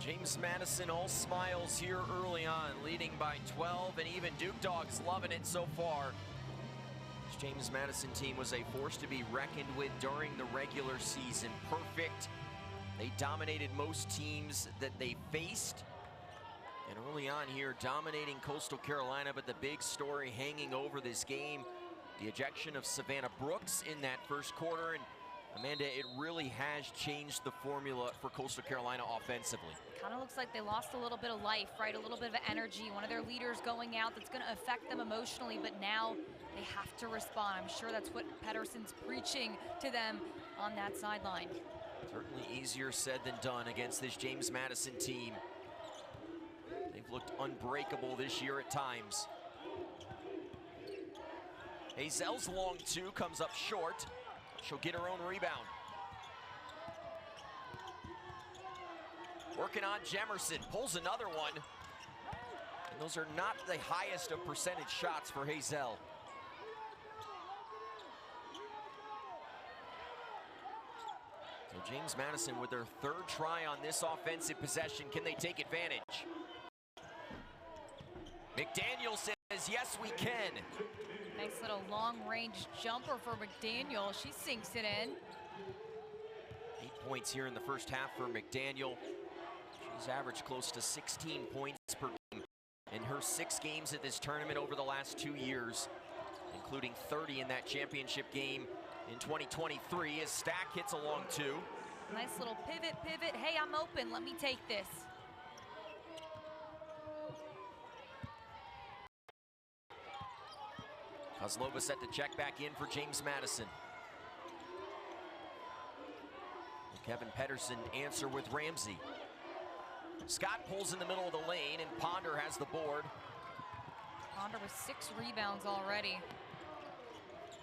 [SPEAKER 1] James Madison all smiles here early on, leading by 12, and even Duke Dogs loving it so far. This James Madison team was a force to be reckoned with during the regular season. Perfect. They dominated most teams that they faced. And early on here, dominating Coastal Carolina, but the big story hanging over this game, the ejection of Savannah Brooks in that first quarter. And Amanda, it really has changed the formula for Coastal Carolina offensively.
[SPEAKER 2] Kind of looks like they lost a little bit of life, right? A little bit of energy. One of their leaders going out, that's going to affect them emotionally, but now they have to respond. I'm sure that's what Pedersen's preaching to them on that sideline.
[SPEAKER 1] Certainly easier said than done against this James Madison team. They've looked unbreakable this year at times. Hazel's long two comes up short. She'll get her own rebound. Working on Jemerson, pulls another one. And those are not the highest of percentage shots for Hazel. So James Madison with their third try on this offensive possession. Can they take advantage? McDaniel says, yes, we can.
[SPEAKER 2] Nice little long-range jumper for McDaniel. She sinks it in.
[SPEAKER 1] 8 points here in the first half for McDaniel. She's averaged close to 16 points per game in her 6 games at this tournament over the last 2 years, including 30 in that championship game in 2023 as Stack hits a long two.
[SPEAKER 2] Nice little pivot. Hey, I'm open. Let me take this.
[SPEAKER 1] Kozlova set to check back in for James Madison. Kevin Pedersen answer with Ramsey. Scott pulls in the middle of the lane, and Ponder has the board.
[SPEAKER 2] Ponder with 6 rebounds already.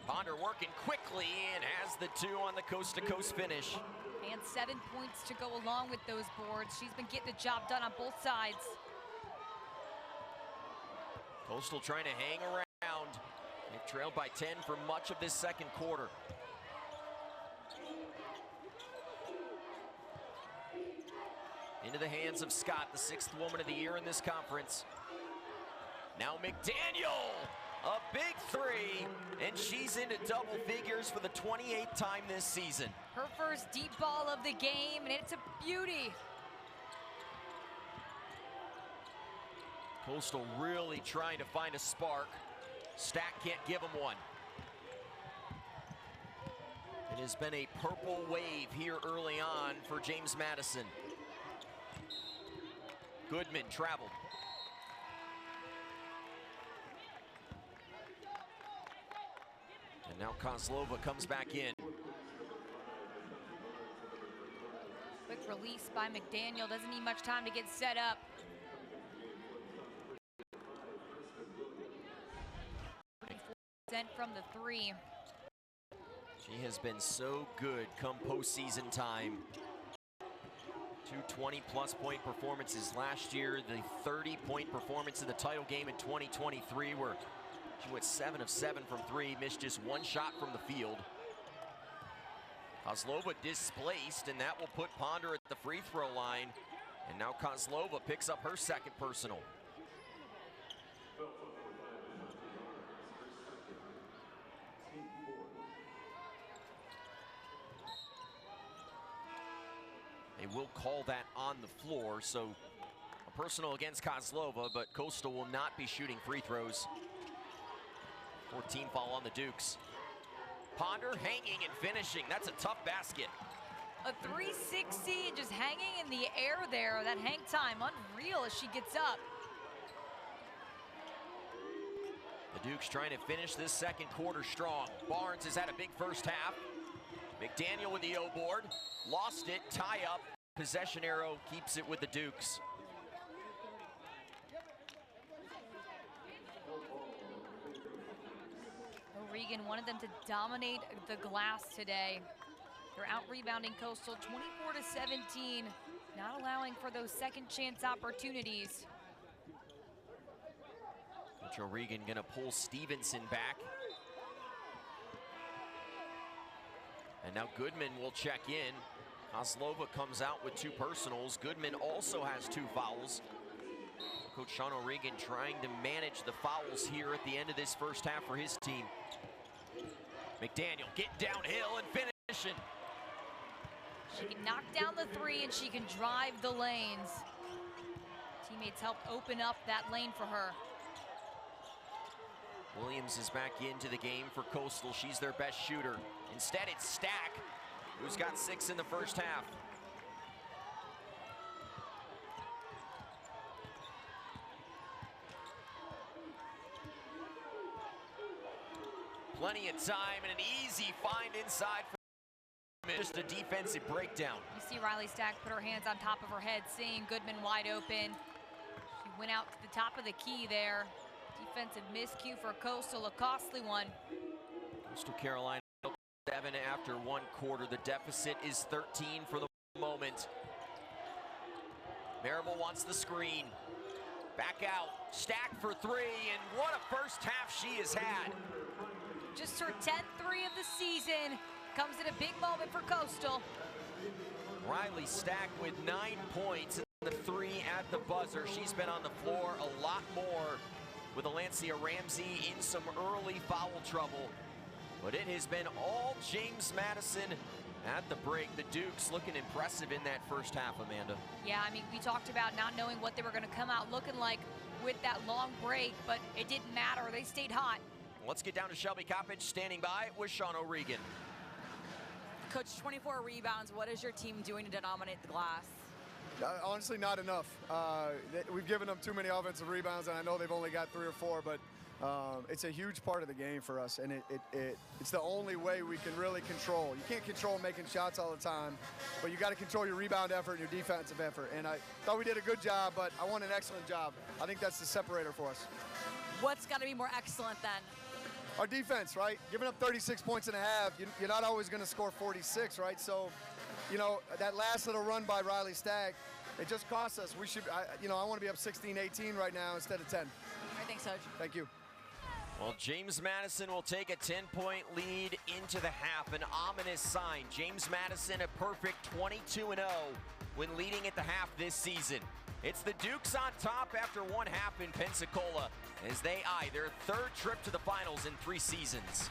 [SPEAKER 1] Ponder working quickly and has the 2 on the coast-to-coast finish.
[SPEAKER 2] And 7 points to go along with those boards. She's been getting the job done on both sides.
[SPEAKER 1] Coastal trying to hang around. They've trailed by 10 for much of this second quarter. Into the hands of Scott, the 6th woman of the year in this conference. Now McDaniel, a big 3, and she's into double figures for the 28th time this season.
[SPEAKER 2] Her first deep ball of the game, and it's a beauty.
[SPEAKER 1] Coastal really trying to find a spark. Stack can't give them one. It has been a purple wave here early on for James Madison. Goodman traveled. And now Kozlova comes back in.
[SPEAKER 2] Quick release by McDaniel. Doesn't need much time to get set up. From the 3.
[SPEAKER 1] She has been so good come postseason time. 2 20-plus point performances last year, the 30-point performance in the title game in 2023 where she went 7 of 7 from 3, missed just 1 shot from the field. Kozlova displaced, and that will put Ponder at the free throw line. And now Kozlova picks up her 2nd personal. They will call that on the floor, so a personal against Kozlova, but Coastal will not be shooting free throws. 14 foul on the Dukes. Ponder hanging and finishing. That's a tough basket.
[SPEAKER 2] A 360 and just hanging in the air there. That hang time, unreal as she gets up.
[SPEAKER 1] The Dukes trying to finish this second quarter strong. Barnes has had a big first half. McDaniel with the O board. Lost it, tie up. Possession arrow keeps it with the Dukes.
[SPEAKER 2] O'Regan wanted them to dominate the glass today. They're out rebounding Coastal 24-17, not allowing for those second chance opportunities.
[SPEAKER 1] Coach O'Regan gonna pull Stevenson back. And now Goodman will check in. Kozlova comes out with 2 personals. Goodman also has 2 fouls. Coach Sean O'Regan trying to manage the fouls here at the end of this first half for his team. McDaniel getting downhill and finishing.
[SPEAKER 2] She can knock down the 3 and she can drive the lanes. Teammates help open up that lane for her.
[SPEAKER 1] Williams is back into the game for Coastal. She's their best shooter. Instead, it's Stack, who's got 6 in the first half. Plenty of time and an easy find inside Just a defensive breakdown.
[SPEAKER 2] You see Riley Stack put her hands on top of her head, seeing Goodman wide open. She went out to the top of the key there. Defensive miscue for Coastal, a costly one.
[SPEAKER 1] Coastal Carolina 7 after one quarter. The deficit is 13 for the moment. Marable wants the screen. Back out. Stack for three, and what a first half she has had.
[SPEAKER 2] Just her 10th three of the season. Comes at a big moment for Coastal.
[SPEAKER 1] Riley Stack with 9 points, and the three at the buzzer. She's been on the floor a lot more with Alancia Ramsey in some early foul trouble. But it has been all James Madison at the break. The Dukes looking impressive in that first half, Amanda.
[SPEAKER 2] Yeah, I mean, we talked about not knowing what they were going to come out looking like with that long break, but it didn't matter. They stayed hot.
[SPEAKER 1] Let's get down to Shelby Coppage standing by with Sean O'Regan.
[SPEAKER 3] Coach, 24 rebounds. What is your team doing to dominate the glass?
[SPEAKER 13] Honestly, not enough. We've given them too many offensive rebounds, and I know they've only got 3 or 4, but it's a huge part of the game for us, and it's the only way we can really control. You can't control making shots all the time, but you got to control your rebound effort and your defensive effort. And I thought we did a good job, but I want an excellent job. I think that's the separator for us.
[SPEAKER 3] What's got to be more excellent then?
[SPEAKER 13] Our defense, right? Giving up 36 points and a half, you're not always going to score 46, right? So, you know, that last little run by Riley Stack, it just cost us. We should, I want to be up 16-18 right now instead of 10.
[SPEAKER 3] All right, thanks, Coach.
[SPEAKER 13] Thank you.
[SPEAKER 1] Well, James Madison will take a 10-point lead into the half, an ominous sign. James Madison a perfect 22-0 when leading at the half this season. It's the Dukes on top after one half in Pensacola as they eye their 3rd trip to the finals in 3 seasons.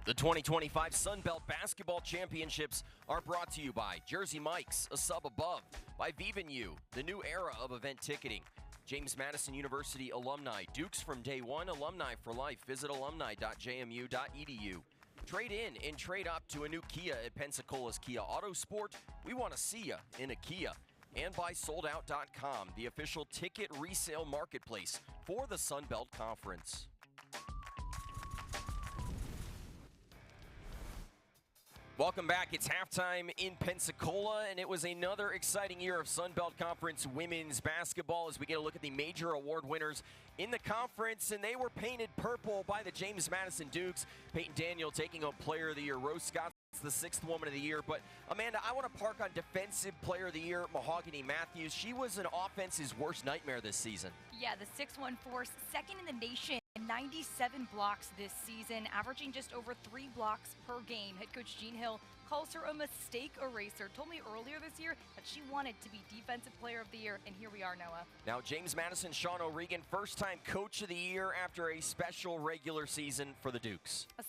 [SPEAKER 1] The 2025 Sun Belt Basketball Championships are brought to you by Jersey Mike's, a sub above, by VivenU, the new era of event ticketing, James Madison University alumni, Dukes from day one, alumni for life. Visit alumni.jmu.edu. Trade in and trade up to a new Kia at Pensacola's Kia Autosport. We want to see ya in a Kia. And by SoldOut.com, the official ticket resale marketplace for the Sun Belt Conference. Welcome back. It's halftime in Pensacola, and it was another exciting year of Sun Belt Conference women's basketball as we get a look at the major award winners in the conference, and they were painted purple by the James Madison Dukes. Peyton Daniel taking home Player of the Year. Rose Scott's the 6th Woman of the Year. But, Amanda, I want to park on Defensive Player of the Year, Mahogany Matthews. She was an offense's worst nightmare this season. Yeah, the 6'1" force, second in the nation. 97 blocks this season, averaging just over 3 blocks per game. Head coach Jean Hill calls her a mistake eraser. Told me earlier this year that she wanted to be Defensive Player of the Year, and here we are, Noah. Now, James Madison, Sean O'Regan, first-time Coach of the Year after a special regular season for the Dukes. A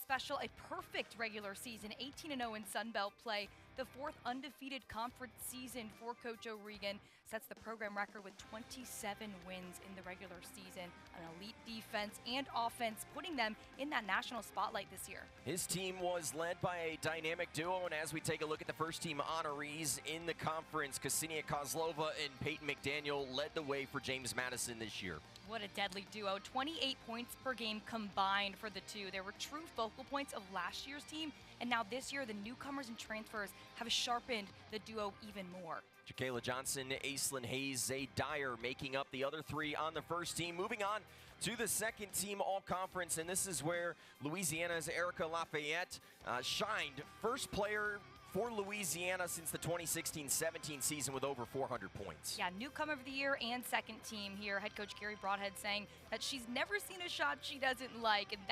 [SPEAKER 1] perfect regular season, 18-0 in Sun Belt play. The 4th undefeated conference season for Coach O'Regan, sets the program record with 27 wins in the regular season. An elite defense and offense, putting them in that national spotlight this year. His team was led by a dynamic duo, and as we take a look at the first-team honorees in the conference, Ksenia Kozlova and Peyton McDaniel led the way for James Madison this year. What a deadly duo. 28 points per game combined for the two. They were true focal points of last year's team, and now this year the newcomers and transfers have sharpened the duo even more. Jacayla Johnson, Aislinn Hayes, Zay Dyer making up the other three on the first team. Moving on to the second team all-conference, and this is where Louisiana's Erica Lafayette shined. First player for Louisiana since the 2016-17 season with over 400 points. Yeah, newcomer of the year and second team here. Head coach Gary Broadhead saying that she's never seen a shot she doesn't like, and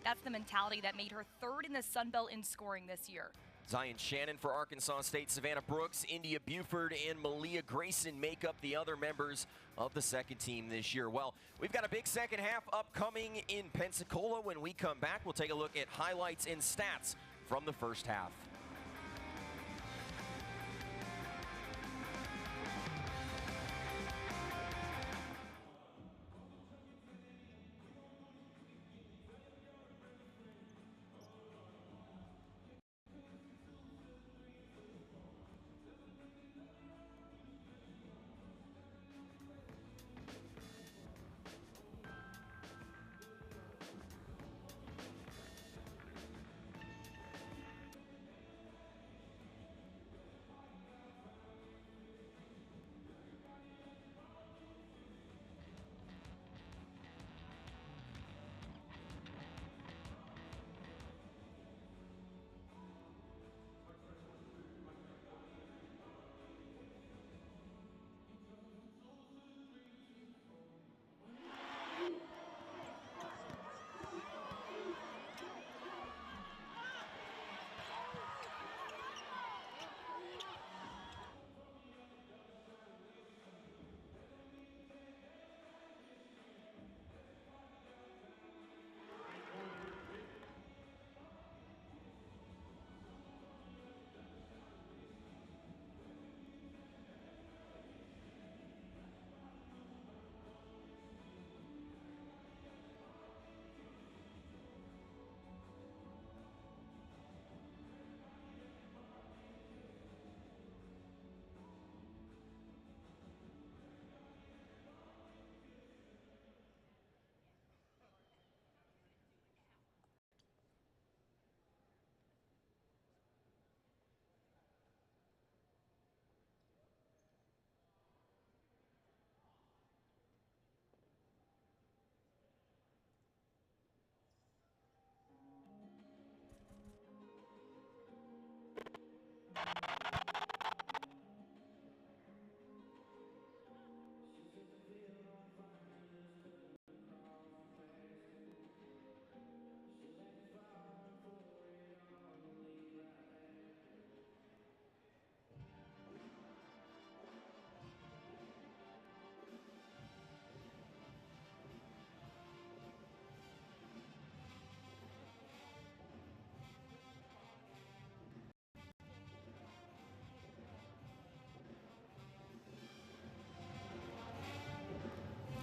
[SPEAKER 1] that's the mentality that made her 3rd in the Sun Belt in scoring this year. Zion Shannon for Arkansas State, Savannah Brooks, India Buford, and Malia Grayson make up the other members of the second team this year. Well, we've got a big second half upcoming in Pensacola. When we come back, we'll take a look at highlights and stats from the first half.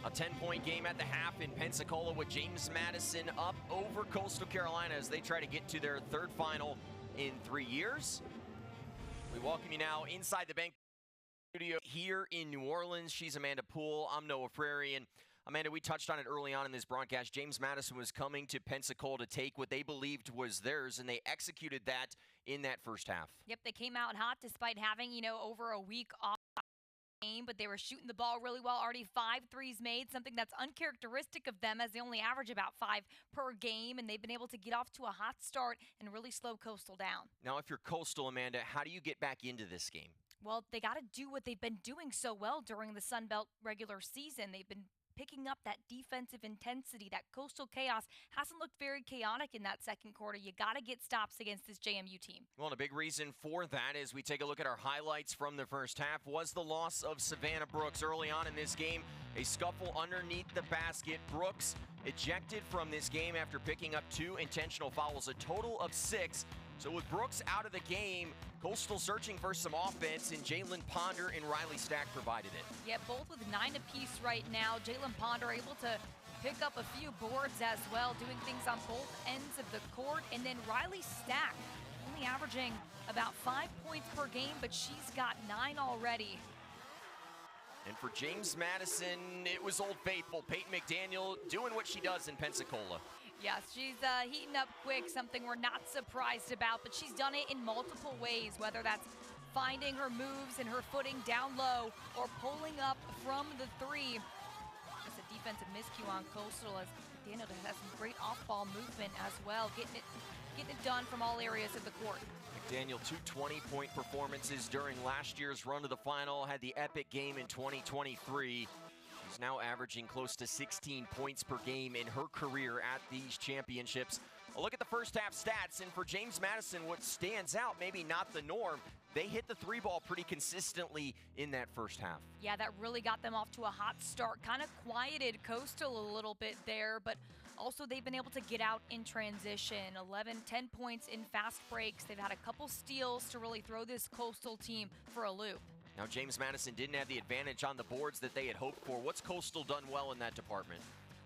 [SPEAKER 1] A 10-point game at the half in Pensacola with James Madison up over Coastal Carolina as they try to get to their third final in 3 years. We welcome you now inside the bank studio here in New Orleans. She's Amanda Poole. I'm Noah Frary. And Amanda, we touched on it early on in this broadcast. James Madison was coming to Pensacola to take what they believed was theirs, and they executed that in that first half.
[SPEAKER 2] Yep, they came out hot despite having, over a week off game, but they were shooting the ball really well. Already 5 threes made, something that's uncharacteristic of them as they only average about 5 per game, and they've been able to get off to a hot start and really slow Coastal down.
[SPEAKER 1] Now, if you're Coastal, Amanda, how do you get back into this game?
[SPEAKER 2] Well, they got to do what they've been doing so well during the Sun Belt regular season. They've been picking up that defensive intensity. That Coastal chaos hasn't looked very chaotic in that second quarter. You got to get stops against this JMU team.
[SPEAKER 1] Well, and a big reason for that as we take a look at our highlights from the first half was the loss of Savannah Brooks early on in this game. A scuffle underneath the basket. Brooks ejected from this game after picking up 2 intentional fouls, a total of 6. So with Brooks out of the game, Coastal searching for some offense, and Jalen Ponder and Riley Stack provided it.
[SPEAKER 2] Yeah, both with 9 apiece right now. Jalen Ponder able to pick up a few boards as well, doing things on both ends of the court. And then Riley Stack only averaging about 5 points per game, but she's got 9 already.
[SPEAKER 1] And for James Madison, it was Old Faithful. Peyton McDaniel doing what she does in Pensacola.
[SPEAKER 2] Yes, she's heating up quick, something we're not surprised about, but she's done it in multiple ways, whether that's finding her moves and her footing down low or pulling up from the 3. Just a defensive miscue on Coastal as McDaniel has some great off-ball movement as well, getting it done from all areas of the court.
[SPEAKER 1] McDaniel, 2 20-point performances during last year's run to the final, had the epic game in 2023. She's now averaging close to 16 points per game in her career at these championships. A look at the first half stats, and for James Madison, what stands out, maybe not the norm, they hit the 3-ball pretty consistently in that first half.
[SPEAKER 2] Yeah, that really got them off to a hot start, kind of quieted Coastal a little bit there, but also they've been able to get out in transition. 10 points in fast breaks. They've had a couple steals to really throw this Coastal team for a loop.
[SPEAKER 1] Now, James Madison didn't have the advantage on the boards that they had hoped for. What's Coastal done well in that department?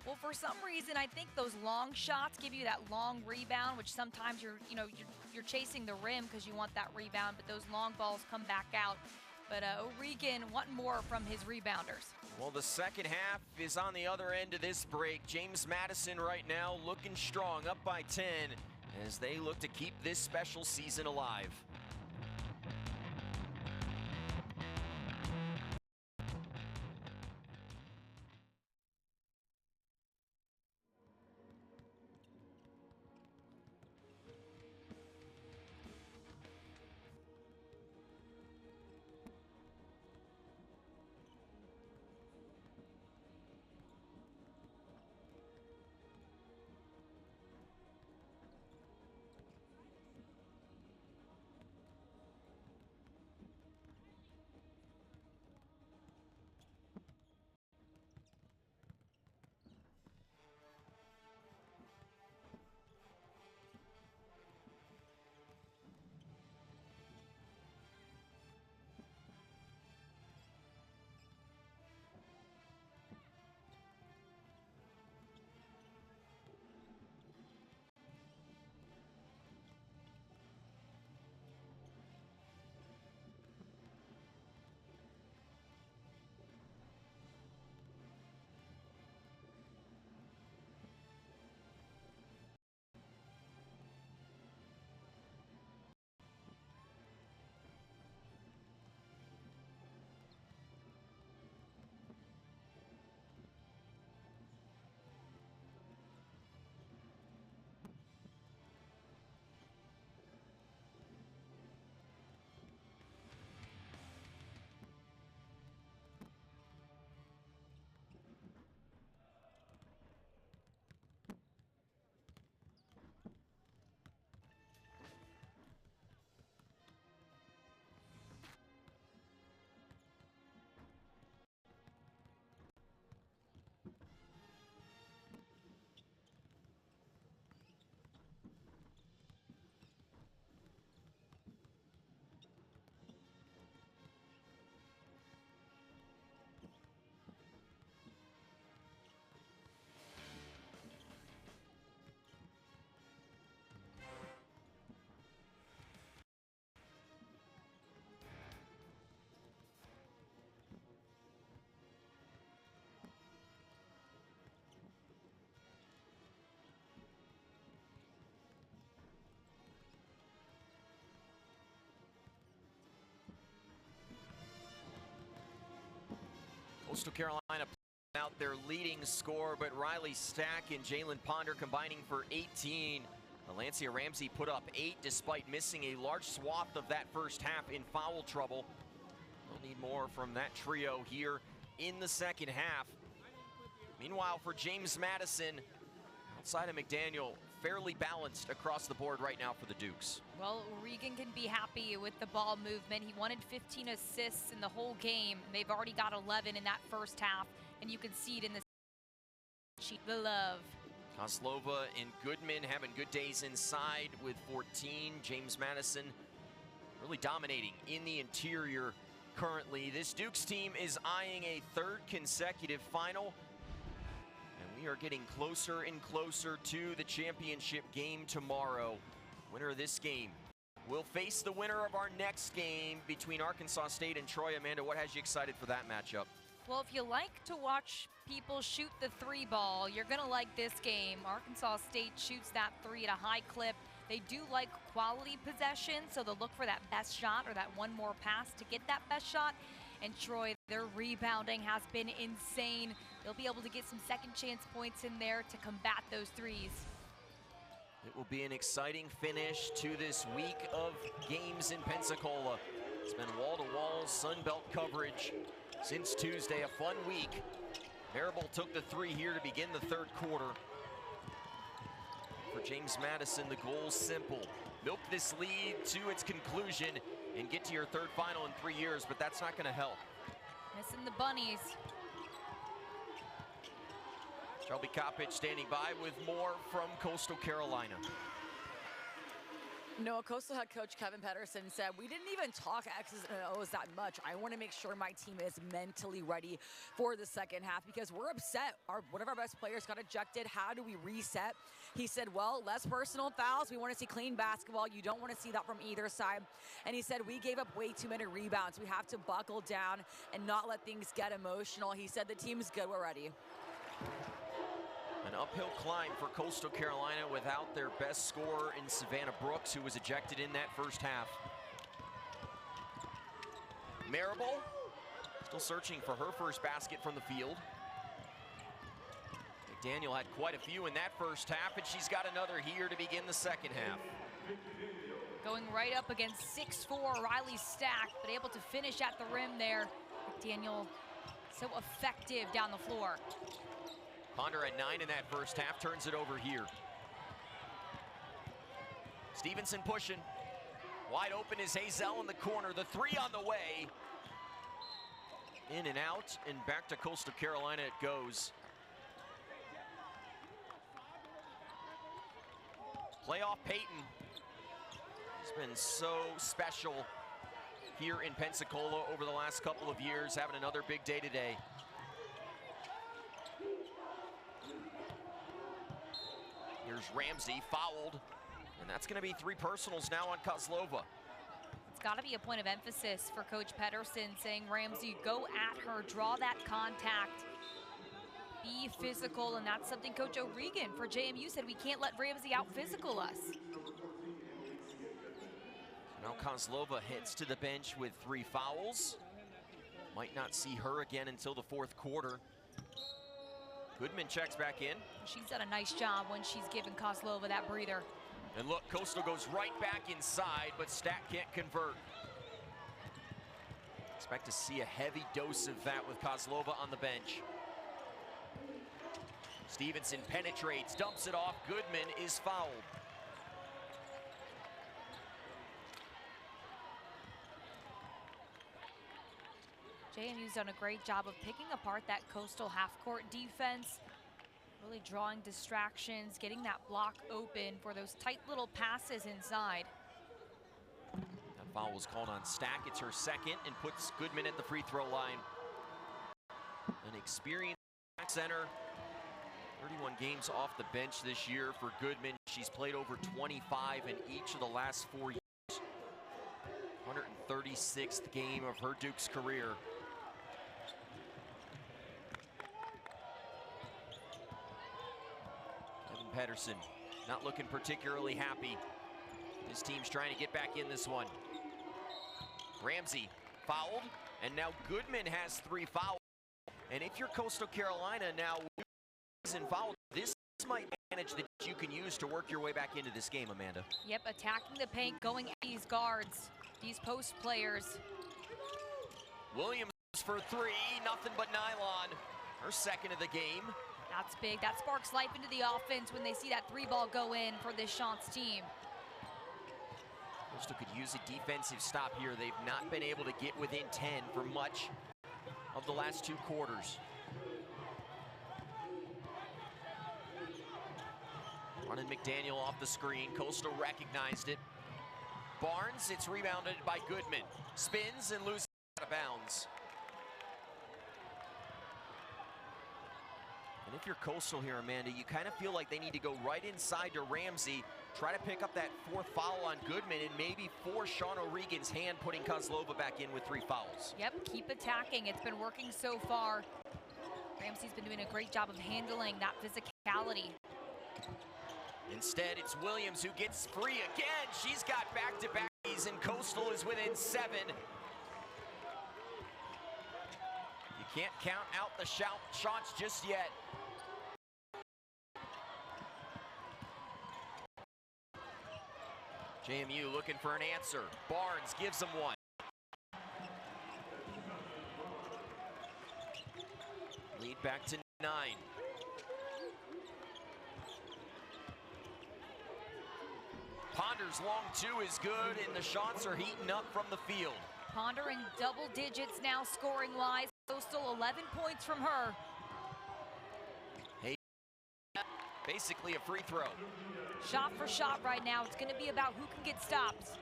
[SPEAKER 2] Well, for some reason, I think those long shots give you that long rebound, which sometimes you're chasing the rim because you want that rebound, but those long balls come back out. But O'Regan wanting more from his rebounders.
[SPEAKER 1] Well, the second half is on the other end of this break. James Madison right now looking strong, up by 10, as they look to keep this special season alive. Coastal Carolina out their leading scorer, but Riley Stack and Jalen Ponder combining for 18. Valencia Ramsey put up 8 despite missing a large swath of that first half in foul trouble. We'll need more from that trio here in the second half. Meanwhile, for James Madison, outside of McDaniel, fairly balanced across the board right now for the Dukes.
[SPEAKER 2] Well, Regan can be happy with the ball movement. He wanted 15 assists in the whole game. They've already got 11 in that first half, and you can see it in the sheet. The love.
[SPEAKER 1] Kozlova and Goodman having good days inside with 14. James Madison really dominating in the interior currently. This Dukes team is eyeing a third consecutive final. We are getting closer and closer to the championship game tomorrow. Winner of this game will face the winner of our next game between Arkansas State and Troy. Amanda, what has you excited for that matchup?
[SPEAKER 2] Well, if you like to watch people shoot the 3 ball, you're going to like this game. Arkansas State shoots that 3 at a high clip. They do like quality possession, so they'll look for that best shot or that one more pass to get that best shot. And Troy, their rebounding has been insane. They'll be able to get some second chance points in there to combat those threes.
[SPEAKER 1] It will be an exciting finish to this week of games in Pensacola. It's been wall-to-wall Sun Belt coverage since Tuesday, a fun week. Marable took the 3 here to begin the third quarter. For James Madison, the goal's simple. Milk this lead to its conclusion and get to your third final in 3 years, but that's not going to help.
[SPEAKER 2] Missing the bunnies.
[SPEAKER 1] Shelby Coppage standing by with more from Coastal Carolina.
[SPEAKER 3] No, Coastal head coach Kevin Pedersen said, we didn't even talk X's and O's that much. I want to make sure my team is mentally ready for the second half because we're upset. One of our best players got ejected. How do we reset? He said, well, less personal fouls. We want to see clean basketball. You don't want to see that from either side. And he said, we gave up way too many rebounds. We have to buckle down and not let things get emotional. He said, the team's good. We're ready.
[SPEAKER 1] An uphill climb for Coastal Carolina without their best scorer in Savannah Brooks, who was ejected in that first half. Marable still searching for her first basket from the field. McDaniel had quite a few in that first half, and she's got another here to begin the second half.
[SPEAKER 2] Going right up against 6'4", Riley Stack, but able to finish at the rim there. McDaniel so effective down the floor.
[SPEAKER 1] Ponder at 9 in that first half, turns it over here. Stevenson pushing. Wide open is Hazel in the corner. The 3 on the way. In and out, and back to Coastal Carolina it goes. Playoff Peyton has been so special here in Pensacola over the last couple of years, having another big day today. Here's Ramsey fouled, and that's going to be 3 personals now on Kozlova.
[SPEAKER 2] It's got to be a point of emphasis for Coach Pedersen, saying, Ramsey, go at her, draw that contact, be physical, and that's something Coach O'Regan for JMU said, we can't let Ramsey out-physical us.
[SPEAKER 1] Now Kozlova heads to the bench with 3 fouls. Might not see her again until the fourth quarter. Goodman checks back in.
[SPEAKER 2] She's done a nice job when she's given Kozlova that breather.
[SPEAKER 1] And look, Coastal goes right back inside, but Stack can't convert. Expect to see a heavy dose of that with Kozlova on the bench. Stevenson penetrates, dumps it off. Goodman is fouled.
[SPEAKER 2] JMU's done a great job of picking apart that Coastal half-court defense, really drawing distractions, getting that block open for those tight little passes inside.
[SPEAKER 1] That foul was called on Stack. It's her second and puts Goodman at the free throw line. An experienced center, 31 games off the bench this year for Goodman. She's played over 25 in each of the last 4 years. 136th game of her Dukes career. Pedersen not looking particularly happy. His team's trying to get back in this one. Ramsey fouled, and now Goodman has 3 fouls. And if you're Coastal Carolina now involved, this might be an advantage that you can use to work your way back into this game, Amanda.
[SPEAKER 2] Yep, attacking the paint, going at these guards, these post players.
[SPEAKER 1] Williams for three, nothing but nylon. Her second of the game.
[SPEAKER 2] That's big. That sparks life into the offense when they see that three ball go in for this Chance team.
[SPEAKER 1] Coastal could use a defensive stop here. They've not been able to get within 10 for much of the last two quarters. Running McDaniel off the screen. Coastal recognized it. Barnes, it's rebounded by Goodman. Spins and loses out of bounds. And if you're Coastal here, Amanda, you kind of feel like they need to go right inside to Ramsey, try to pick up that fourth foul on Goodman, and maybe force Sean O'Regan's hand, putting Kozlova back in with 3 fouls.
[SPEAKER 2] Yep, keep attacking. It's been working so far. Ramsey's been doing a great job of handling that physicality.
[SPEAKER 1] Instead, it's Williams who gets free again. She's got back-to-back, and Coastal is within 7. You can't count out the shots just yet. JMU looking for an answer. Barnes gives them one. Lead back to 9. Ponder's long two is good, and the shots are heating up from the field.
[SPEAKER 2] Ponder in double digits now scoring-wise. Coastal 11 points from her.
[SPEAKER 1] Hey, basically a free throw.
[SPEAKER 2] Shot for shot right now. It's going to be about who can get stops.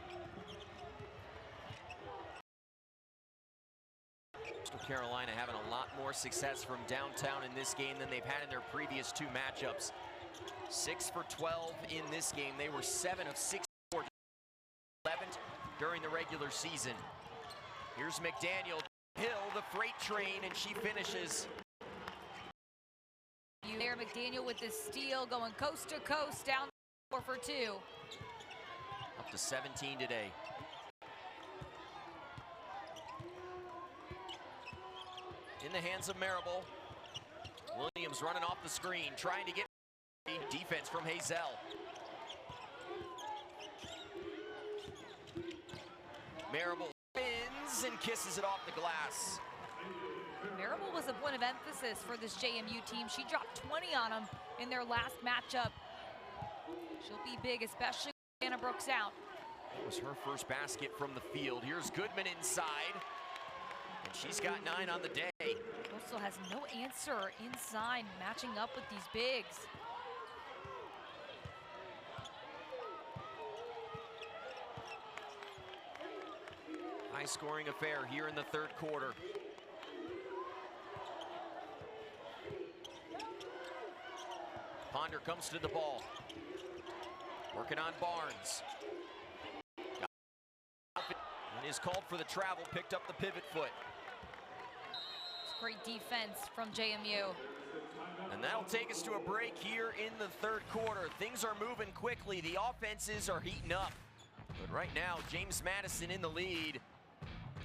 [SPEAKER 1] Coastal Carolina having a lot more success from downtown in this game than they've had in their previous 2 matchups. 6 for 12 in this game. They were 7 of 6 for 11 during the regular season. Here's McDaniel, Hill, the freight train, and she finishes.
[SPEAKER 2] There, McDaniel with the steal, going coast to coast, down 4 for 2.
[SPEAKER 1] Up to 17 today. In the hands of Marable. Williams running off the screen, trying to get defense from Hazel. Marable spins and kisses it off the glass.
[SPEAKER 2] Marable was a point of emphasis for this JMU team. She dropped 20 on them in their last matchup. She'll be big, especially when Anna Brooks out.
[SPEAKER 1] It was her first basket from the field. Here's Goodman inside, and she's got 9 on the day.
[SPEAKER 2] Coastal has no answer inside, matching up with these bigs.
[SPEAKER 1] High-scoring affair here in the 3rd quarter. Ponder comes to the ball. Working on Barnes. And is called for the travel, picked up the pivot foot.
[SPEAKER 2] It's great defense from JMU.
[SPEAKER 1] And that'll take us to a break here in the 3rd quarter. Things are moving quickly. The offenses are heating up. But right now, James Madison in the lead.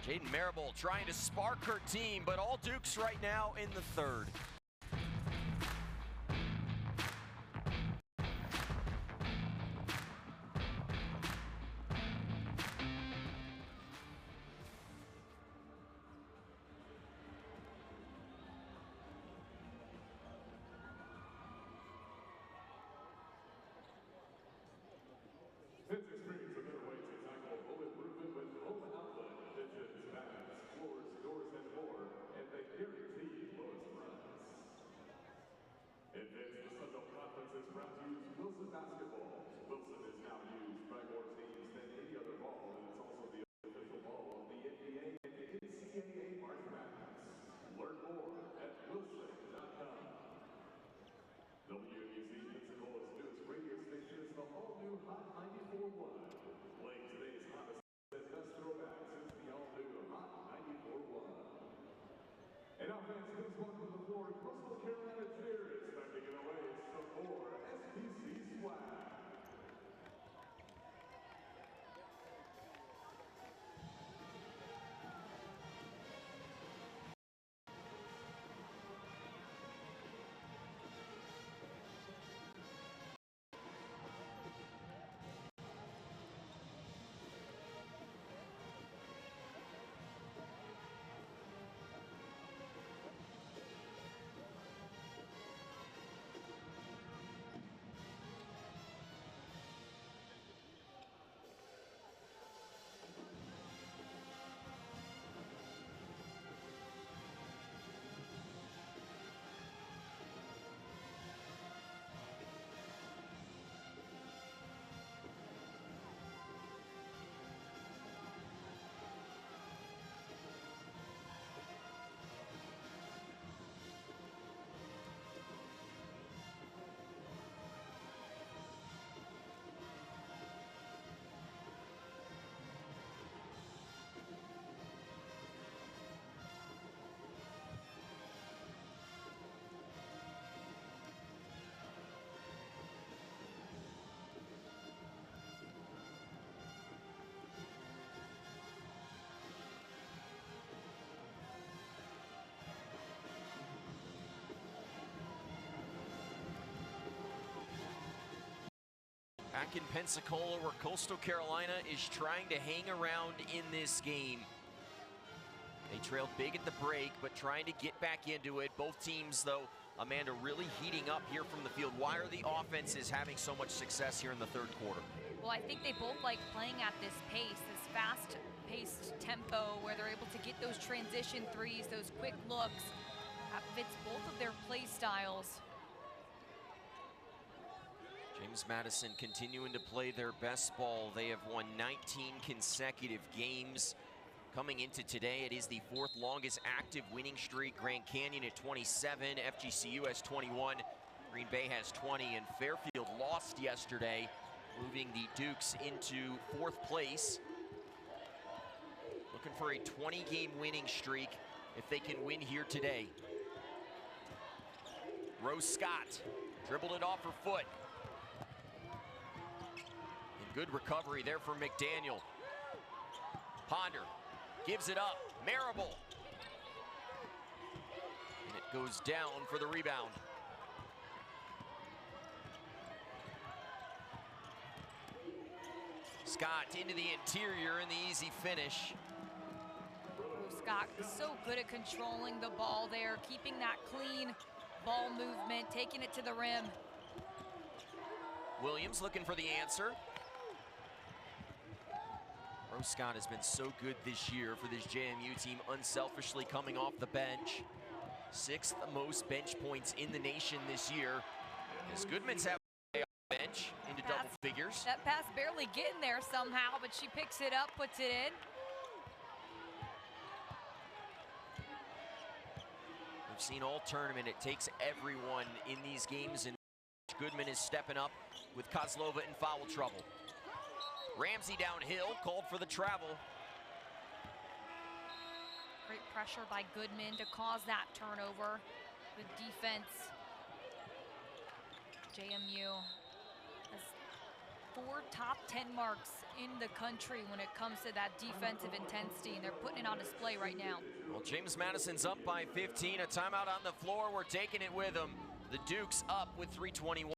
[SPEAKER 1] Jaden Marable trying to spark her team, but all Dukes right now in the 3rd. back in Pensacola, where Coastal Carolina is trying to hang around in this game. They trailed big at the break, but trying to get back into it. Both teams, though, Amanda, really heating up here from the field. Why are the offenses having so much success here in the third quarter?
[SPEAKER 2] Well, I think they both like playing at this pace, this fast-paced tempo, where they're able to get those transition threes, those quick looks. That fits both of their play styles.
[SPEAKER 1] James Madison continuing to play their best ball. They have won 19 consecutive games. Coming into today, it is the fourth longest active winning streak. Grand Canyon at 27, FGCU has 21, Green Bay has 20, and Fairfield lost yesterday, moving the Dukes into fourth place. Looking for a 20-game winning streak if they can win here today. Rose Scott dribbled it off her foot. And good recovery there from McDaniel. Ponder gives it up, Marable. And it goes down for the rebound. Scott into the interior and the easy finish.
[SPEAKER 2] Scott is so good at controlling the ball there, keeping that clean ball movement, taking it to the rim.
[SPEAKER 1] Williams looking for the answer. Rose Scott has been so good this year for this JMU team, unselfishly coming off the bench. 6th most bench points in the nation this year. As Goodman's have a bench into double figures.
[SPEAKER 2] That pass barely getting there somehow, but she picks it up, puts it in.
[SPEAKER 1] We've seen all tournament, it takes everyone in these games, and Goodman is stepping up with Kozlova in foul trouble. Ramsey downhill, called for the travel.
[SPEAKER 2] Great pressure by Goodman to cause that turnover. The defense, JMU has 4 top 10 marks in the country when it comes to that defensive intensity, and they're putting it on display right now.
[SPEAKER 1] Well, James Madison's up by 15, a timeout on the floor. We're taking it with them. The Dukes up with 3:21.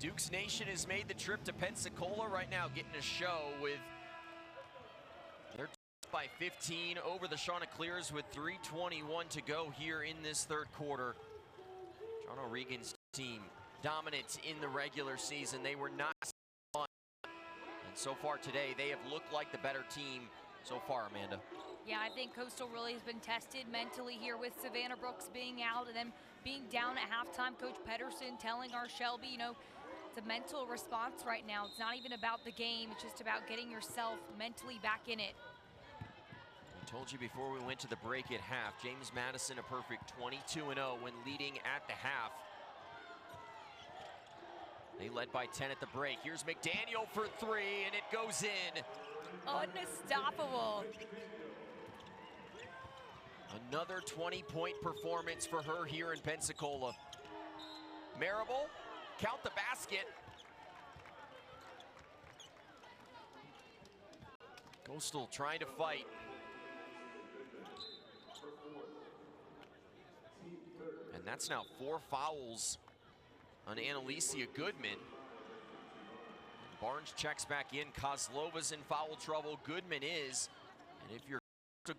[SPEAKER 1] Dukes Nation has made the trip to Pensacola right now, getting a show with their by 15 over the Chanticleers with 3:21 to go here in this third quarter. John O'Regan's team dominant in the regular season. They were not fun. And so far today, they have looked like the better team so far, Amanda.
[SPEAKER 2] Yeah, I think Coastal really has been tested mentally here with Savannah Brooks being out and then being down at halftime. Coach Pedersen telling our Shelby, you know, it's a mental response right now. It's not even about the game. It's just about getting yourself mentally back in it.
[SPEAKER 1] I told you before we went to the break at half, James Madison a perfect 22-0 when leading at the half. They led by 10 at the break. Here's McDaniel for three, and it goes in.
[SPEAKER 2] Unstoppable.
[SPEAKER 1] Another 20-point performance for her here in Pensacola. Marable, count the basket. Coastal trying to fight. And that's now 4 fouls on Annalicia Goodman. Barnes checks back in. Kozlova's in foul trouble. Goodman is. And if you're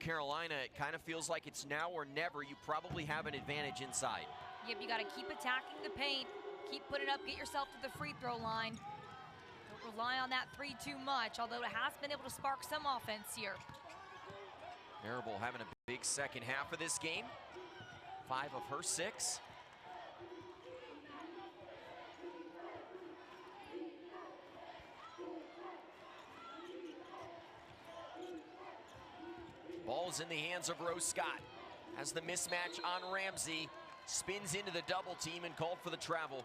[SPEAKER 1] Carolina, it kind of feels like it's now or never. You probably have an advantage inside.
[SPEAKER 2] Yep, you got to keep attacking the paint. Keep putting it up. Get yourself to the free throw line. Don't rely on that three too much, although it has been able to spark some offense here.
[SPEAKER 1] Marable having a big second half of this game. 5 of her 6. Ball's in the hands of Rose Scott. Has the mismatch on Ramsey. Spins into the double team and called for the travel.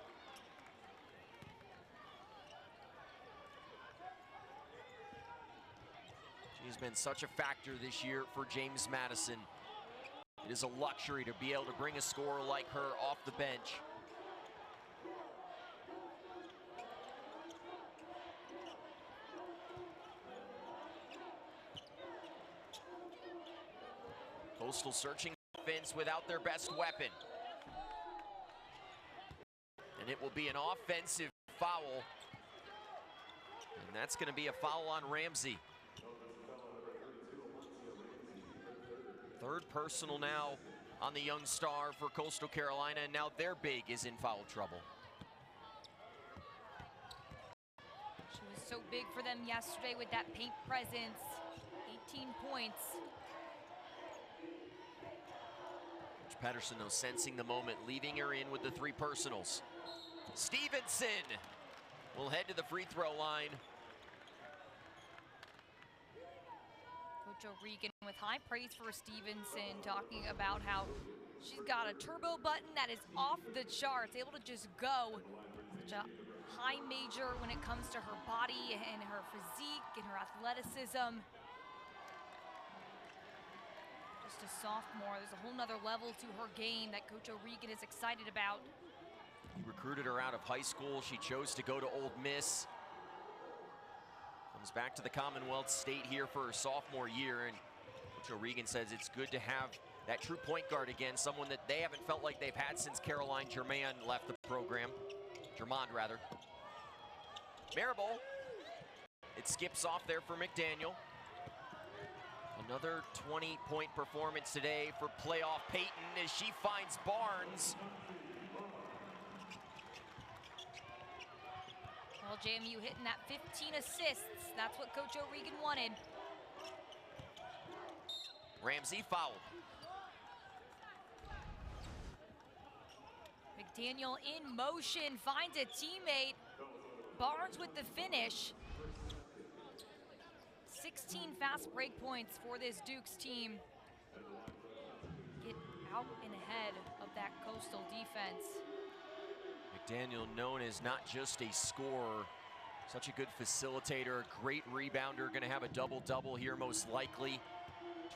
[SPEAKER 1] She's been such a factor this year for James Madison. It is a luxury to be able to bring a scorer like her off the bench. Coastal searching offense without their best weapon. And it will be an offensive foul. And that's going to be a foul on Ramsey. Third personal now on the young star for Coastal Carolina, and now their big is in foul trouble.
[SPEAKER 2] She was so big for them yesterday with that paint presence. 18 points.
[SPEAKER 1] Coach Pedersen, though, sensing the moment, leaving her in with the 3 personals. Stevenson will head to the free throw line.
[SPEAKER 2] Coach O'Regan with high praise for Stevenson, talking about how she's got a turbo button that is off the charts, able to just go. Such a high major when it comes to her body and her physique and her athleticism. Just a sophomore, there's a whole nother level to her game that Coach O'Regan is excited about.
[SPEAKER 1] He recruited her out of high school. She chose to go to Ole Miss. Comes back to the Commonwealth State here for her sophomore year, and Coach O'Regan says it's good to have that true point guard again, someone that they haven't felt like they've had since Caroline Germain left the program. Germond, rather. Marable. It skips off there for McDaniel. Another 20-point performance today for playoff Peyton as she finds Barnes.
[SPEAKER 2] Well, JMU hitting that 15 assists. That's what Coach O'Regan wanted.
[SPEAKER 1] Ramsey fouled.
[SPEAKER 2] McDaniel in motion, finds a teammate. Barnes with the finish. 16 fast break points for this Dukes team. Get out and ahead of that Coastal defense.
[SPEAKER 1] McDaniel known as not just a scorer, such a good facilitator, a great rebounder, going to have a double-double here most likely.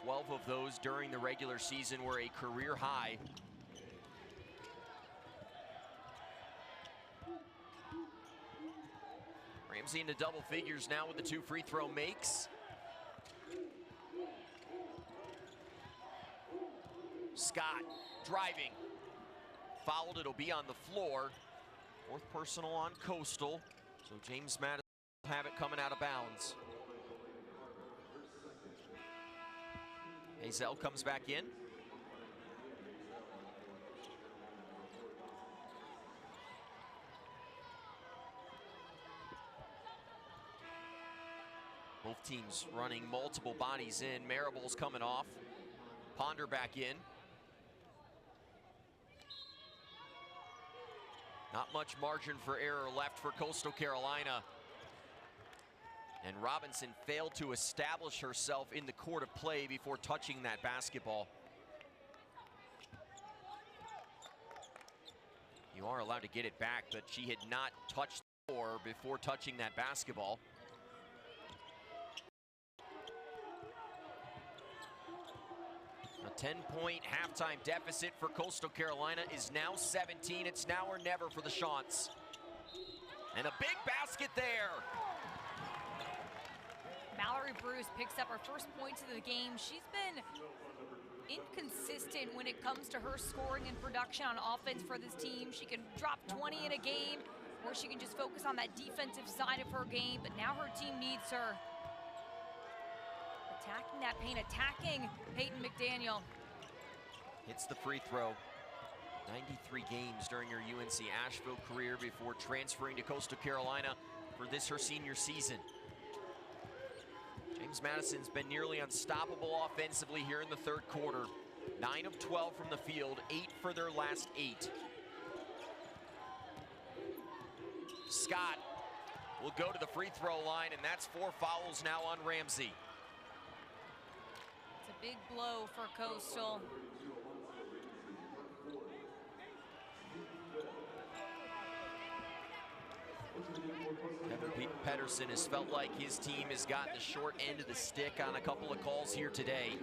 [SPEAKER 1] 12 of those during the regular season were a career high. Ramsey into double figures now with the 2 free throw makes. Scott driving. Fouled, it'll be on the floor. Fourth personal on Coastal, so James Madison will have it coming out of bounds. Hazel comes back in. Both teams running multiple bodies in. Maribel's coming off. Ponder back in. Not much margin for error left for Coastal Carolina. And Robinson failed to establish herself in the court of play before touching that basketball. You are allowed to get it back, but she had not touched the floor before touching that basketball. A 10-point halftime deficit for Coastal Carolina is now 17. It's now or never for the Chants. And a big basket there.
[SPEAKER 2] Mallory Bruce picks up her first points of the game. She's been inconsistent when it comes to her scoring and production on offense for this team. She can drop 20 in a game, or she can just focus on that defensive side of her game, but now her team needs her. Attacking that paint, attacking Peyton McDaniel.
[SPEAKER 1] Hits the free throw. 93 games during her UNC Asheville career before transferring to Coastal Carolina for this, her senior season. James Madison's been nearly unstoppable offensively here in the third quarter. 9 of 12 from the field, 8 for their last 8. Scott will go to the free throw line, and that's 4 fouls now on Ramsey.
[SPEAKER 2] It's a big blow for Coastal.
[SPEAKER 1] Kevin Pedersen has felt like his team has gotten the short end of the stick on a couple of calls here today.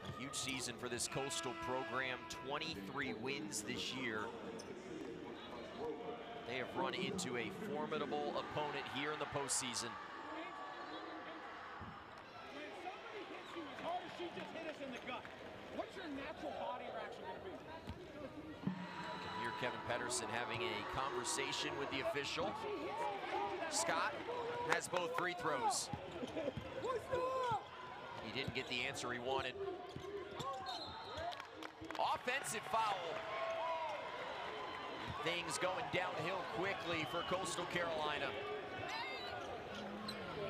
[SPEAKER 1] A huge season for this Coastal program, 23 wins this year. They have run into a formidable opponent here in the postseason.
[SPEAKER 14] She just hit us in the gut. What's your natural body reaction going to be?
[SPEAKER 1] Here Kevin Pedersen having a conversation with the official. Scott has both free throws. He didn't get the answer he wanted. Offensive foul. Things going downhill quickly for Coastal Carolina.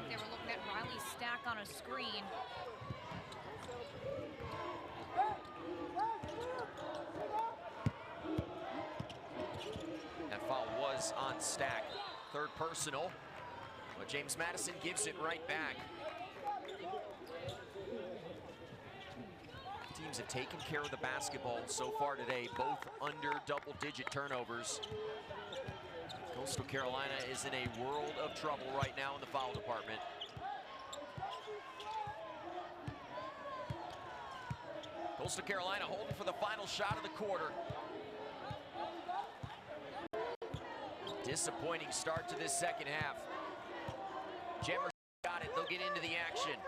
[SPEAKER 2] They were looking at Riley Stack on a screen.
[SPEAKER 1] That foul was on Stack. Third personal, but James Madison gives it right back. Teams have taken care of the basketball so far today, both under double-digit turnovers. Coastal Carolina is in a world of trouble right now in the foul department. Coastal Carolina holding for the final shot of the quarter. Disappointing start to this second half. Gemmer got it, they'll get into the action.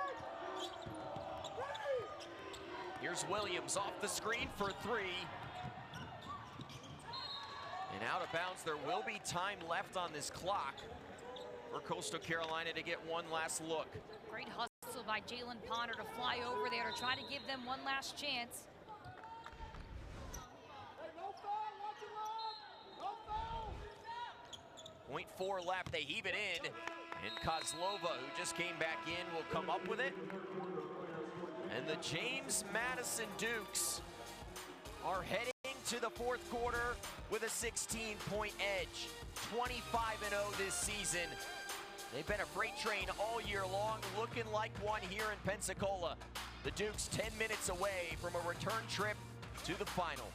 [SPEAKER 1] Here's Williams off the screen for 3. And out of bounds, there will be time left on this clock for Coastal Carolina to get one last look.
[SPEAKER 2] Great hustle by Jalen Ponder to fly over there to try to give them one last chance.
[SPEAKER 1] 0.4 left, they heave it in. And Kozlova, who just came back in, will come up with it. And the James Madison Dukes are heading to the fourth quarter with a 16-point edge. 25-0 this season. They've been a freight train all year long, looking like one here in Pensacola. The Dukes 10 minutes away from a return trip to the final.